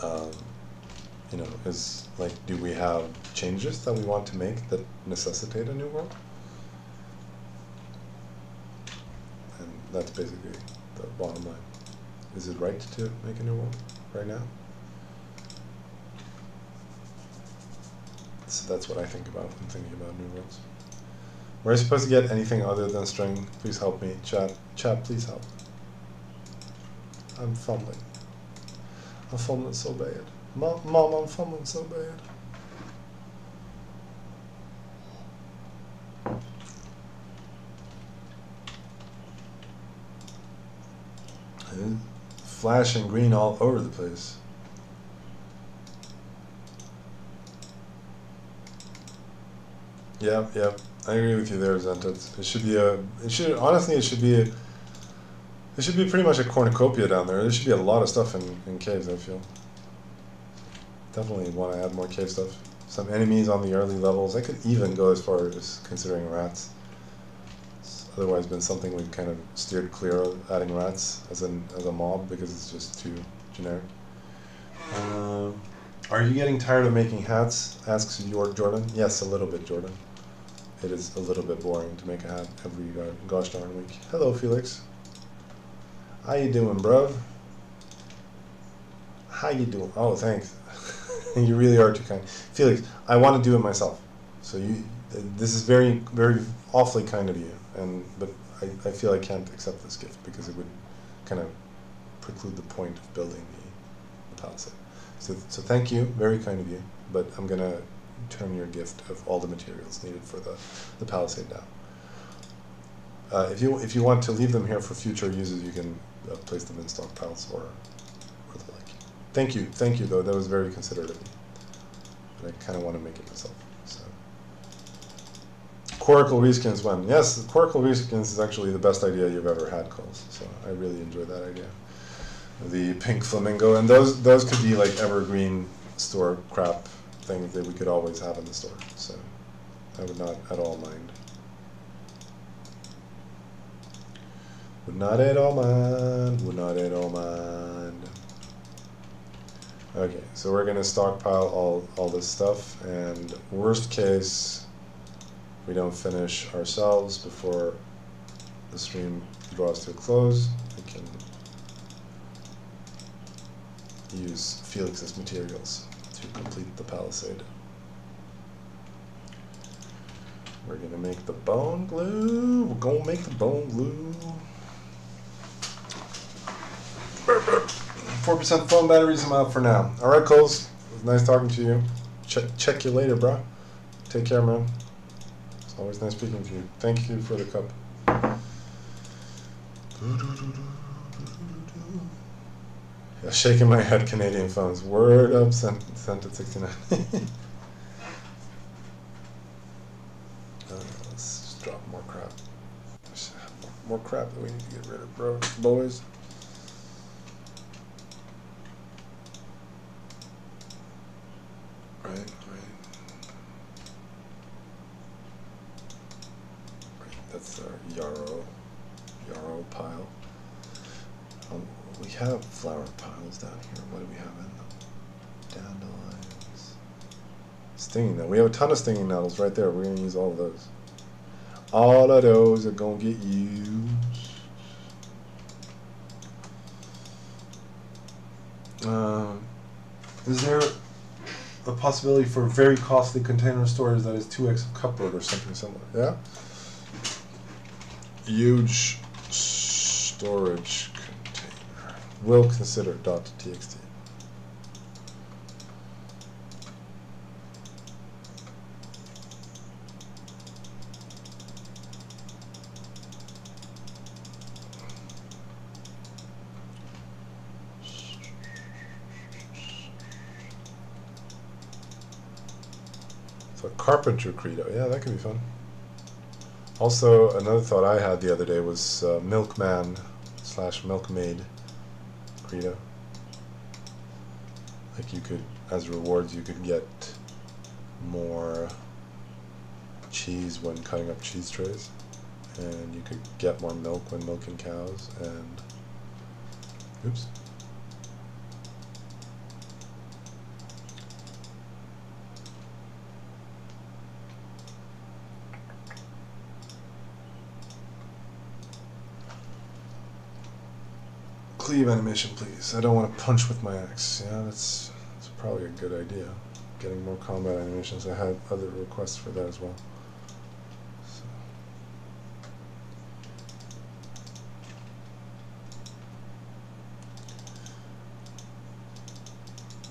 you know, is like, do we have changes that we want to make that necessitate a new world? And that's basically the bottom line. Is it right to make a new world right now? So that's what I think about when thinking about new worlds. Where are you supposed to get anything other than string? Please help me. Chat, please help. I'm fumbling. I'm fumbling so bad. Mom, I'm fumbling so bad. And flashing green all over the place. Yep. I agree with you there, Zented. It should be pretty much a cornucopia down there. There should be a lot of stuff in caves, I feel. Definitely want to add more cave stuff. Some enemies on the early levels. I could even go as far as considering rats. It's otherwise been something we've kind of steered clear of, adding rats as a mob, because it's just too generic. Are you getting tired of making hats? Asks Jordan. Yes, a little bit, Jordan. It is a little bit boring to make a hat every gosh darn week. Hello, Felix. How you doing, bro? How you doing? Oh, thanks. You really are too kind. Felix, I want to do it myself. So this is very, very awfully kind of you. But I feel I can't accept this gift because it would kind of preclude the point of building the palisade. So thank you, very kind of you. But I'm gonna turn your gift of all the materials needed for the palisade down. If you want to leave them here for future uses, you can place them in stockpiles or the like. Thank you though, that was very considerate of you. But I kind of want to make it myself. So, Coracle reskins when? Yes, Coracle reskins is actually the best idea you've ever had, Coles. So I really enjoy that idea. The pink flamingo, and those could be like evergreen store crap things that we could always have in the store. So I would not at all mind. Would not at all mind. Okay, so we're gonna stockpile all this stuff, and worst case, we don't finish ourselves before the stream draws to a close, we can use Felix's materials to complete the palisade. We're gonna make the bone glue. We're gonna make the bone glue. 4% phone batteries, I'm out for now. Alright, Coles. It was nice talking to you. Check you later, bro. Take care, man. It's always nice speaking to you. Thank you for the cup. Yeah, shaking my head, Canadian phones. Word up, sent at 69. Let's just drop more crap. More crap that we need to get rid of, bro. Boys. Right. That's our yarrow pile. We have flower piles down here. What do we have in them? Dandelions. Stinging nettle. We have a ton of stinging nettles right there. We're going to use all of those. All of those are going to get used. Is there a possibility for very costly container storage that is 2x of cupboard or something similar? Yeah? Huge storage container. Will consider .txt. So carpenter credo, yeah, that could be fun. Also, another thought I had the other day was milkman / milkmaid credo. Like you could, as rewards, you could get more cheese when cutting up cheese trays, and you could get more milk when milking cows, and Oops. Cleave animation, please. I don't want to punch with my axe. Yeah, that's probably a good idea. Getting more combat animations. I had other requests for that as well.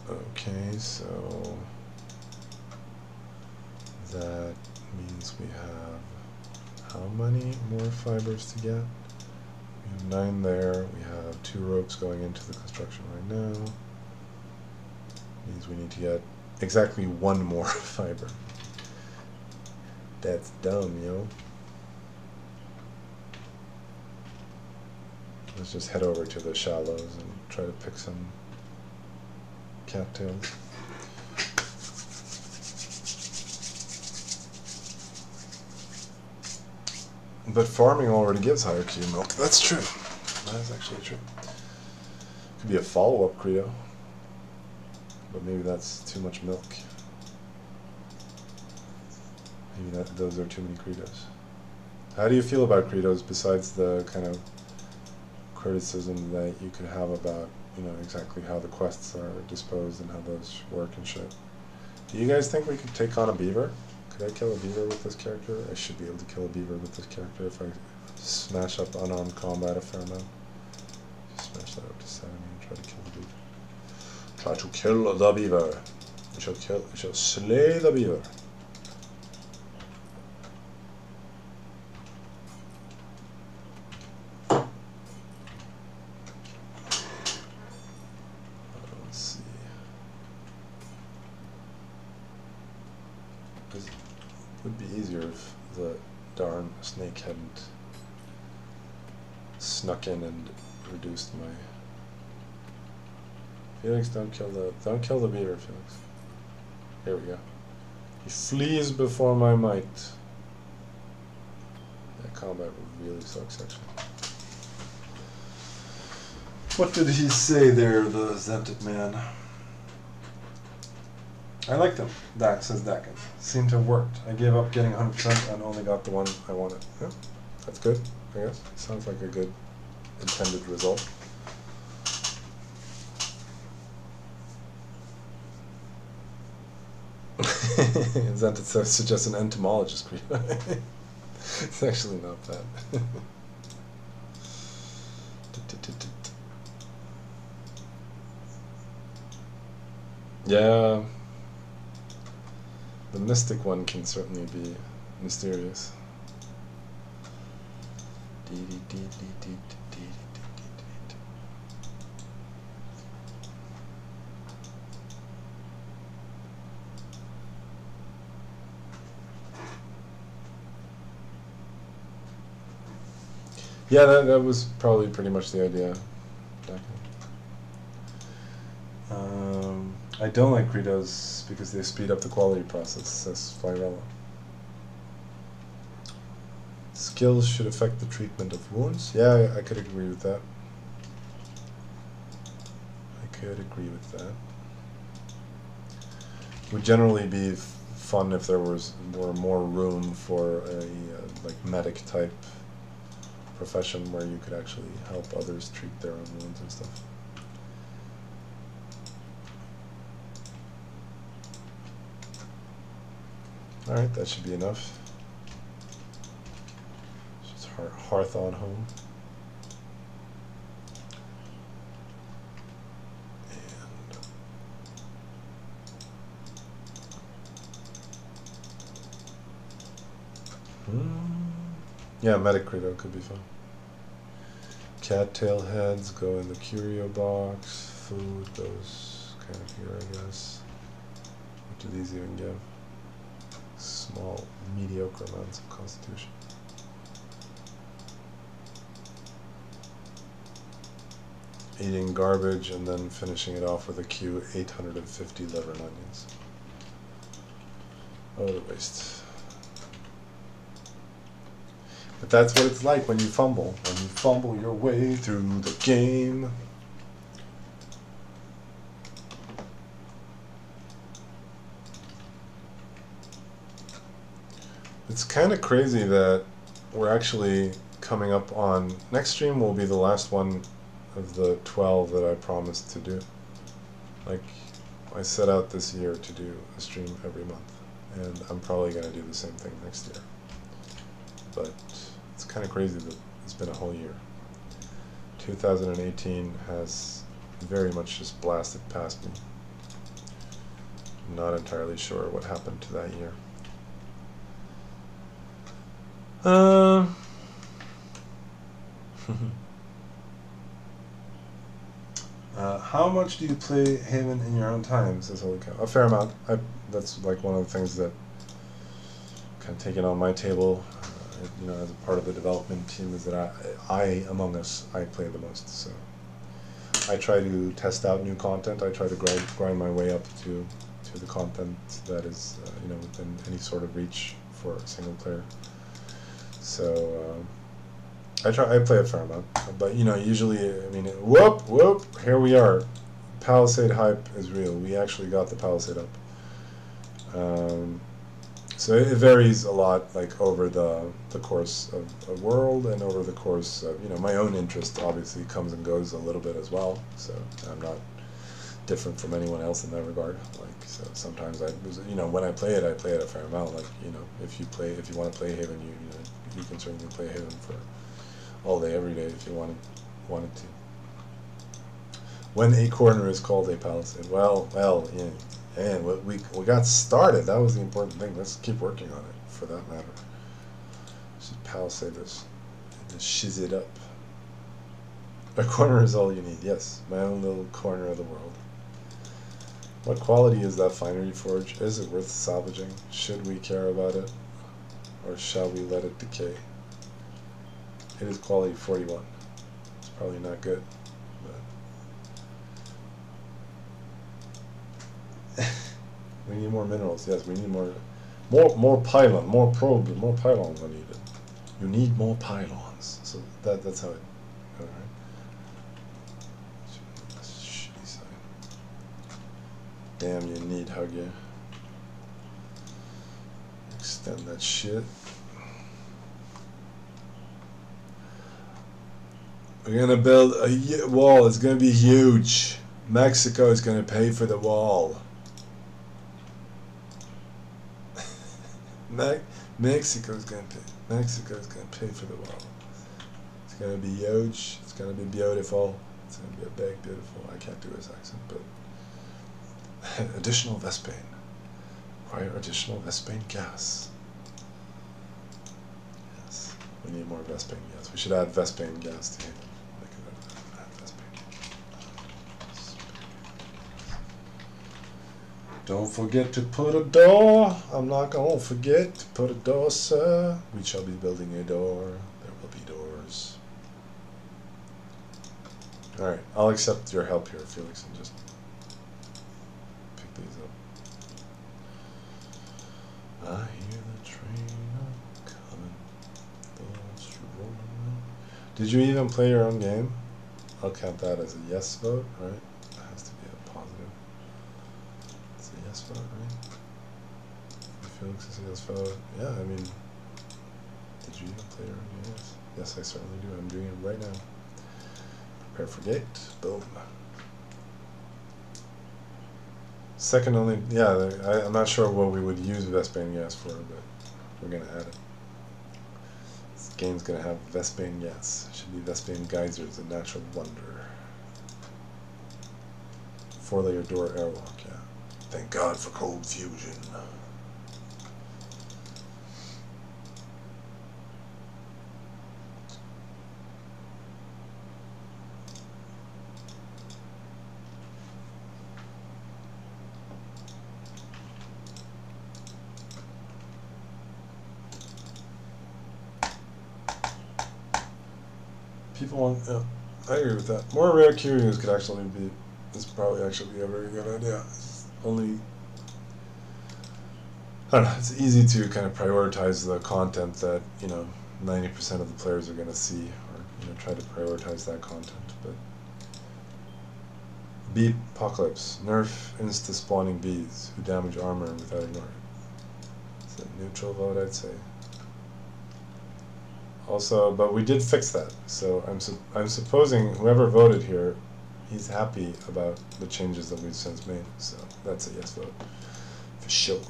Okay, so that means we have how many more fibers to get? We have 9 there. We have 2 ropes going into the construction right now. Means we need to get exactly 1 more fiber. That's dumb, yo. Let's just head over to the shallows and try to pick some cattails. But farming already gives higher Q milk. That's true. That is actually true. Could be a follow-up credo. But maybe that's too much milk. Maybe those are too many credos. How do you feel about credos besides the kind of criticism that you could have about, you know, exactly how the quests are disposed and how those work and shit? Do you guys think we could take on a beaver? Could I kill a beaver with this character? I should be able to kill a beaver with this character if I smash up unarmed combat a fair amount. Just smash that up to 70 and try to kill the beaver. Try to kill the beaver. We shall slay the beaver. Let's see. It would be easier if the darn snake hadn't snuck in and reduced my... Felix, don't kill the beaver, Felix. Here we go. He flees before my might. That combat really sucks, actually. What did he say there, the Zented man? I like them, says Dakin. Seemed to have worked. I gave up getting 100% and only got the one I wanted. Yeah, that's good, I guess. Sounds like a good intended result. Zented suggests an entomologist credo. It's actually not bad. Yeah. The mystic one can certainly be mysterious. Yeah, that was probably pretty much the idea. I don't like credos because they speed up the quality process, says Flyrella. Skills should affect the treatment of wounds. Yeah, I could agree with that. Would generally be fun if there were more room for a like medic type profession where you could actually help others treat their own wounds and stuff. Alright, that should be enough. Just hearth on home. Yeah, medic credo could be fun. Cattail heads go in the curio box. Food goes kind of here, I guess. What do these even give? Small, mediocre amounts of constitution. Eating garbage and then finishing it off with a Q 850 liver and onions. Oh, the waste. But that's what it's like when you fumble. When you fumble your way through the game. It's kind of crazy that we're actually coming up on... Next stream will be the last one of the 12 that I promised to do. Like, I set out this year to do a stream every month, and I'm probably going to do the same thing next year. But it's kind of crazy that it's been a whole year. 2018 has very much just blasted past me. I'm not entirely sure what happened to that year. How much do you play Haven in your own time? Says Holy Cow. A fair amount. That's like one of the things that kind of taken on my table, you know, as a part of the development team, is that I among us, I play the most. So I try to test out new content. I try to grind my way up to the content that is, you know, within any sort of reach for a single player. So I play a fair amount, but you know, usually, I mean, whoop, here we are. Palisade hype is real. We actually got the Palisade up. So it varies a lot, like over the course of a world and over the course of, you know, my own interest obviously comes and goes a little bit as well. So I'm not different from anyone else in that regard. Like, so sometimes you know, when I play it a fair amount. Like, you know, if you want to play Haven, you know, you can certainly play Haven for all day, every day if you wanted to. When a corner is called a palisade, well, yeah, and we got started. That was the important thing. Let's keep working on it, for that matter. Should palisade this, and shiz it up. A corner is all you need. Yes, my own little corner of the world. What quality is that finery forge? Is it worth salvaging? Should we care about it, or shall we let it decay? It is quality 41. It's probably not good, but we need more minerals. Yes, we need more pylon, more probes, more pylons are needed. You need more pylons. So that's how it. All right. Shitty side. Damn, you need hug you. Extend that shit. We're gonna build a wall. It's gonna be huge. Mexico is gonna pay for the wall. Mexico's gonna pay for the wall. It's gonna be huge. It's gonna be beautiful. It's gonna be a big, beautiful. I can't do his accent, but additional Vespane. Require additional Vespane gas. Yes, we need more Vespane gas. We should add Vespane gas to him. Don't forget to put a door. I'm not gonna forget to put a door, sir. We shall be building a door. There will be doors. Alright, I'll accept your help here, Felix, and just pick these up. I hear the train coming. Thoughts rolling around. Did you even play your own game? I'll count that as a yes vote, right? That has to be a positive. Yes vote, right? Felix is a yes vote. Yeah, I mean, did you even play your own games? Yes, I certainly do. I'm doing it right now. Prepare for gate. Boom. Second only. Yeah, I'm not sure what we would use Vespane gas for, but we're gonna add it. This game's gonna have Vespane gas. It should be Vespane geysers, a natural wonder. 4-layer door airlock. Yeah. Thank God for cold fusion. People want, yeah, I agree with that. More rare curios could actually be, this probably actually be a very good idea. Only, I don't know, it's easy to kind of prioritize the content that, you know, 90% of the players are going to see, or, you know, try to prioritize that content, but bee apocalypse, nerf insta-spawning bees who damage armor without ignoring. It's a neutral vote, I'd say. Also, but we did fix that. So I'm supposing whoever voted here, he's happy about the changes that we've since made. So that's a yes vote for sure.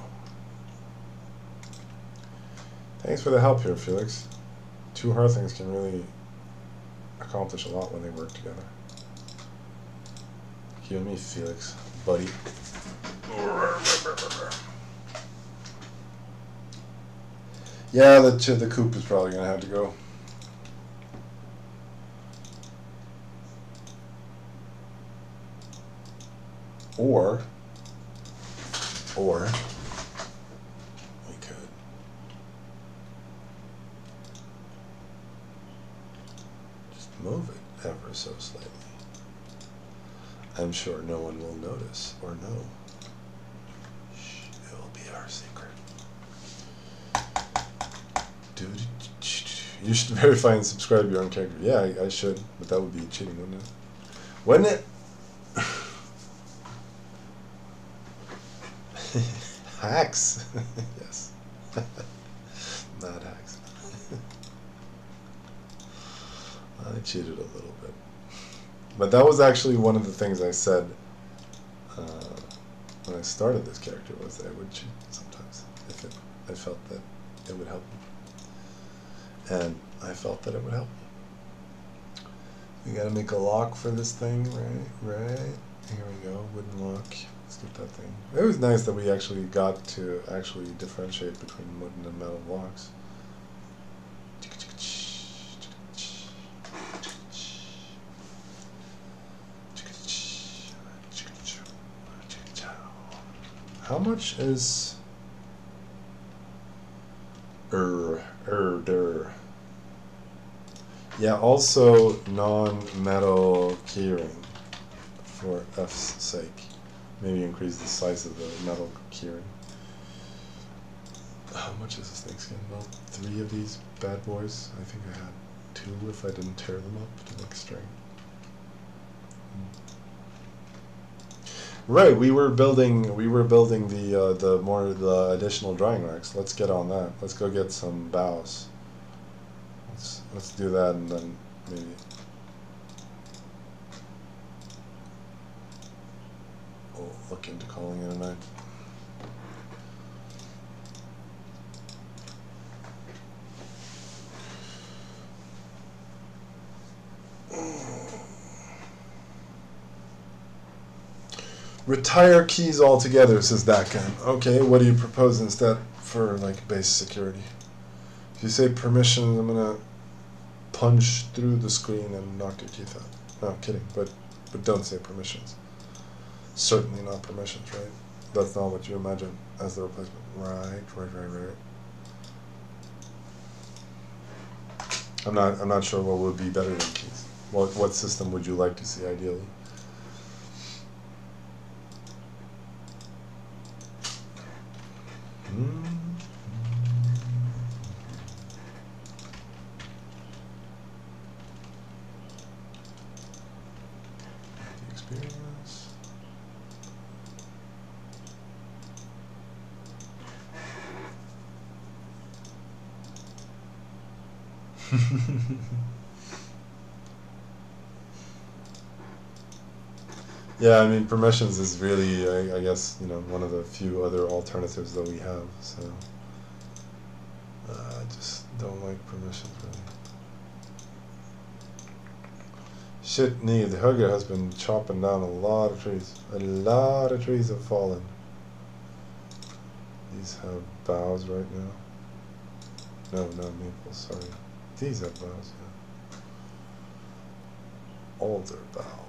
Thanks for the help here, Felix. Two hearthlings can really accomplish a lot when they work together. You and me, Felix, buddy. Yeah, the coop is probably gonna have to go. Or we could just move it ever so slightly. I'm sure no one will notice or know. Shh, it will be our secret. You should verify and subscribe your own character. Yeah, I should, but that would be cheating, wouldn't it? Wouldn't it? Hacks. Yes. Not hacks. I cheated a little bit. But that was actually one of the things I said when I started this character, was that I would cheat sometimes if I felt that it would help me. And I felt that it would help me. We gotta make a lock for this thing, right? Here we go, wooden lock. Let's get that thing. It was nice that we actually got to actually differentiate between wooden and metal locks. How much is Yeah, also non-metal keyring for F's sake. Maybe increase the size of the metal keyring. How much is this thing skin? Well, 3 of these bad boys. I think I had 2 if I didn't tear them up to make string. Right, we were building the additional drying racks. Let's get on that. Let's go get some boughs. Let's do that, and then maybe we'll look into calling it a night. Retire keys altogether, says Dakan. Okay, what do you propose instead for like base security? If you say permissions, I'm gonna punch through the screen and knock your teeth out. No, I'm kidding, but don't say permissions. Certainly not permissions, right? That's not what you imagine as the replacement. Right. I'm not sure what would be better than keys. What system would you like to see ideally? Experience. Yeah, I mean, permissions is really, I guess, one of the few other alternatives that we have, so I just don't like permissions, really. Shit, the hugger has been chopping down a lot of trees. A lot of trees have fallen. These have boughs right now. No, not maples, sorry. These have boughs, yeah. Alder bough.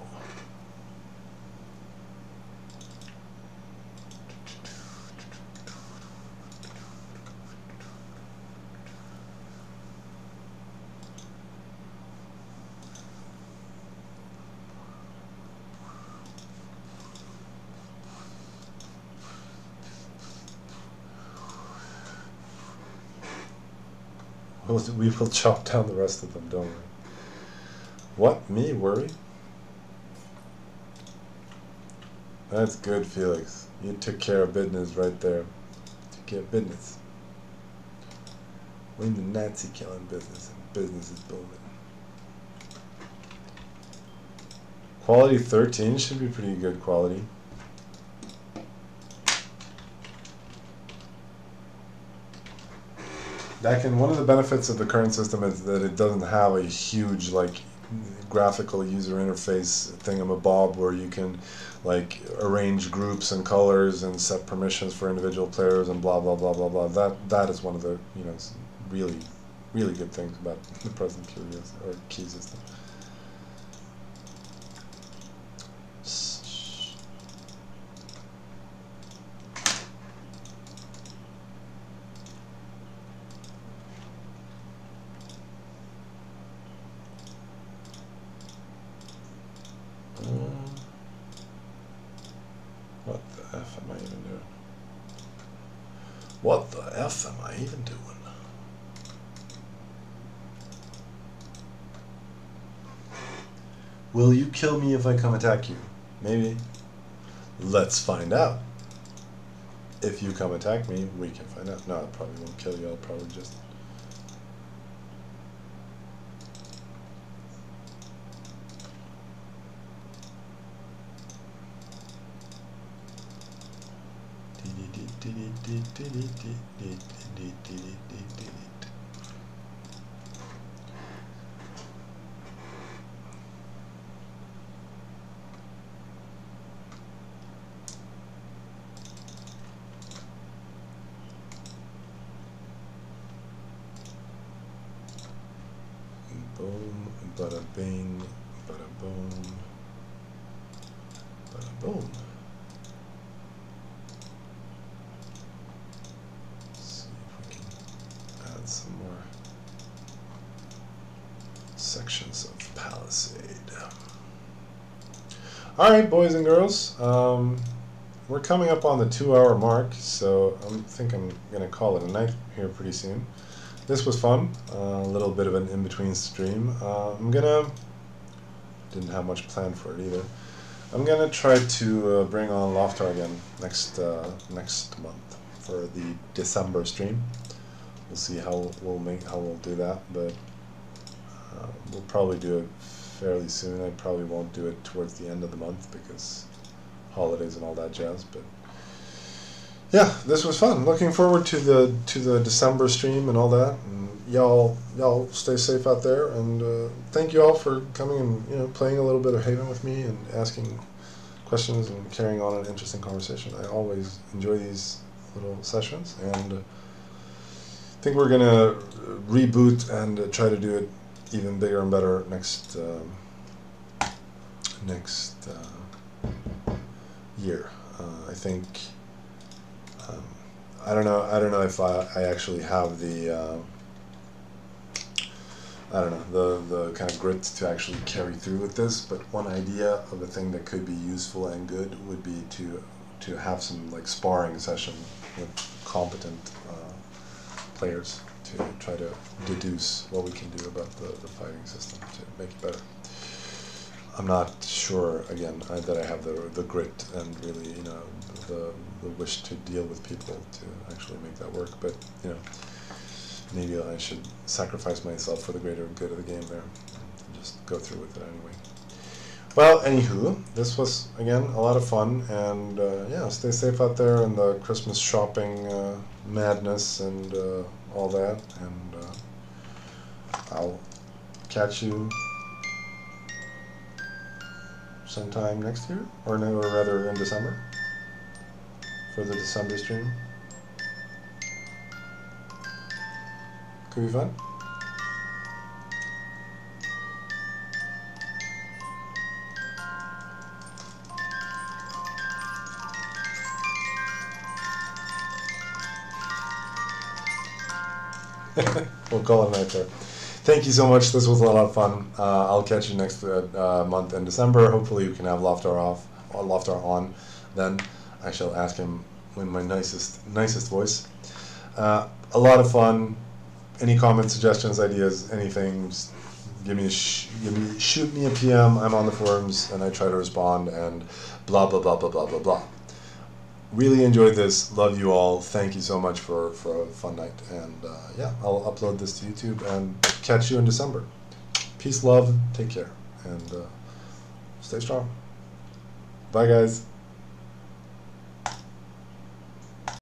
We will chop down the rest of them, don't we? What? Me? Worry? That's good, Felix. You took care of business right there. Took care of business. We're in the Nazi killing business in Business is booming. Quality 13 should be pretty good quality. One of the benefits of the current system is that it doesn't have a huge like graphical user interface thingamabob where you can like arrange groups and colors and set permissions for individual players and blah blah blah blah blah. That is one of the really good things about the present key system. What the F am I even doing? What the F am I even doing? Will you kill me if I come attack you? Maybe. Let's find out. If you come attack me, we can find out. No, I probably won't kill you. I'll probably just... Boom, bada bing, bada boom, bada boom. Let's see if we can add some more sections of palisade. Alright, boys and girls, we're coming up on the 2-hour mark, so I think I'm going to call it a night here pretty soon. This was fun, a little bit of an in-between stream. Didn't have much planned for it either. I'm gonna try to bring on Loftar again next month for the December stream. We'll see how we'll do that, but we'll probably do it fairly soon. I probably won't do it towards the end of the month because holidays and all that jazz, but yeah, this was fun. Looking forward to the December stream and all that. And y'all stay safe out there. And thank you all for coming and playing a little bit of Haven with me and asking questions and carrying on an interesting conversation. I always enjoy these little sessions, and I think we're gonna reboot and try to do it even bigger and better next year. I think. I don't know if I actually have the the kind of grit to actually carry through with this, but one idea of a thing that could be useful and good would be to have some like sparring session with competent players to try to deduce what we can do about the fighting system to make it better. I'm not sure, again, that I have the grit and really, the wish to deal with people to actually make that work. But, maybe I should sacrifice myself for the greater good of the game there and just go through with it anyway. Well, anywho, this was, again, a lot of fun. And, yeah, stay safe out there in the Christmas shopping madness and all that. And I'll catch you sometime next year, or rather in December, for the December stream. Could be fun. We'll call it a night there. Thank you so much. This was a lot of fun. I'll catch you next month in December. Hopefully you can have Loftar on then. I shall ask him in my nicest voice. A lot of fun. Any comments, suggestions, ideas, anything, just shoot me a PM. I'm on the forums and I try to respond and blah blah blah blah blah blah blah. really enjoyed this. Love you all. Thank you so much for a fun night. And yeah, I'll upload this to YouTube and catch you in December. Peace, love, take care, and stay strong. Bye, guys.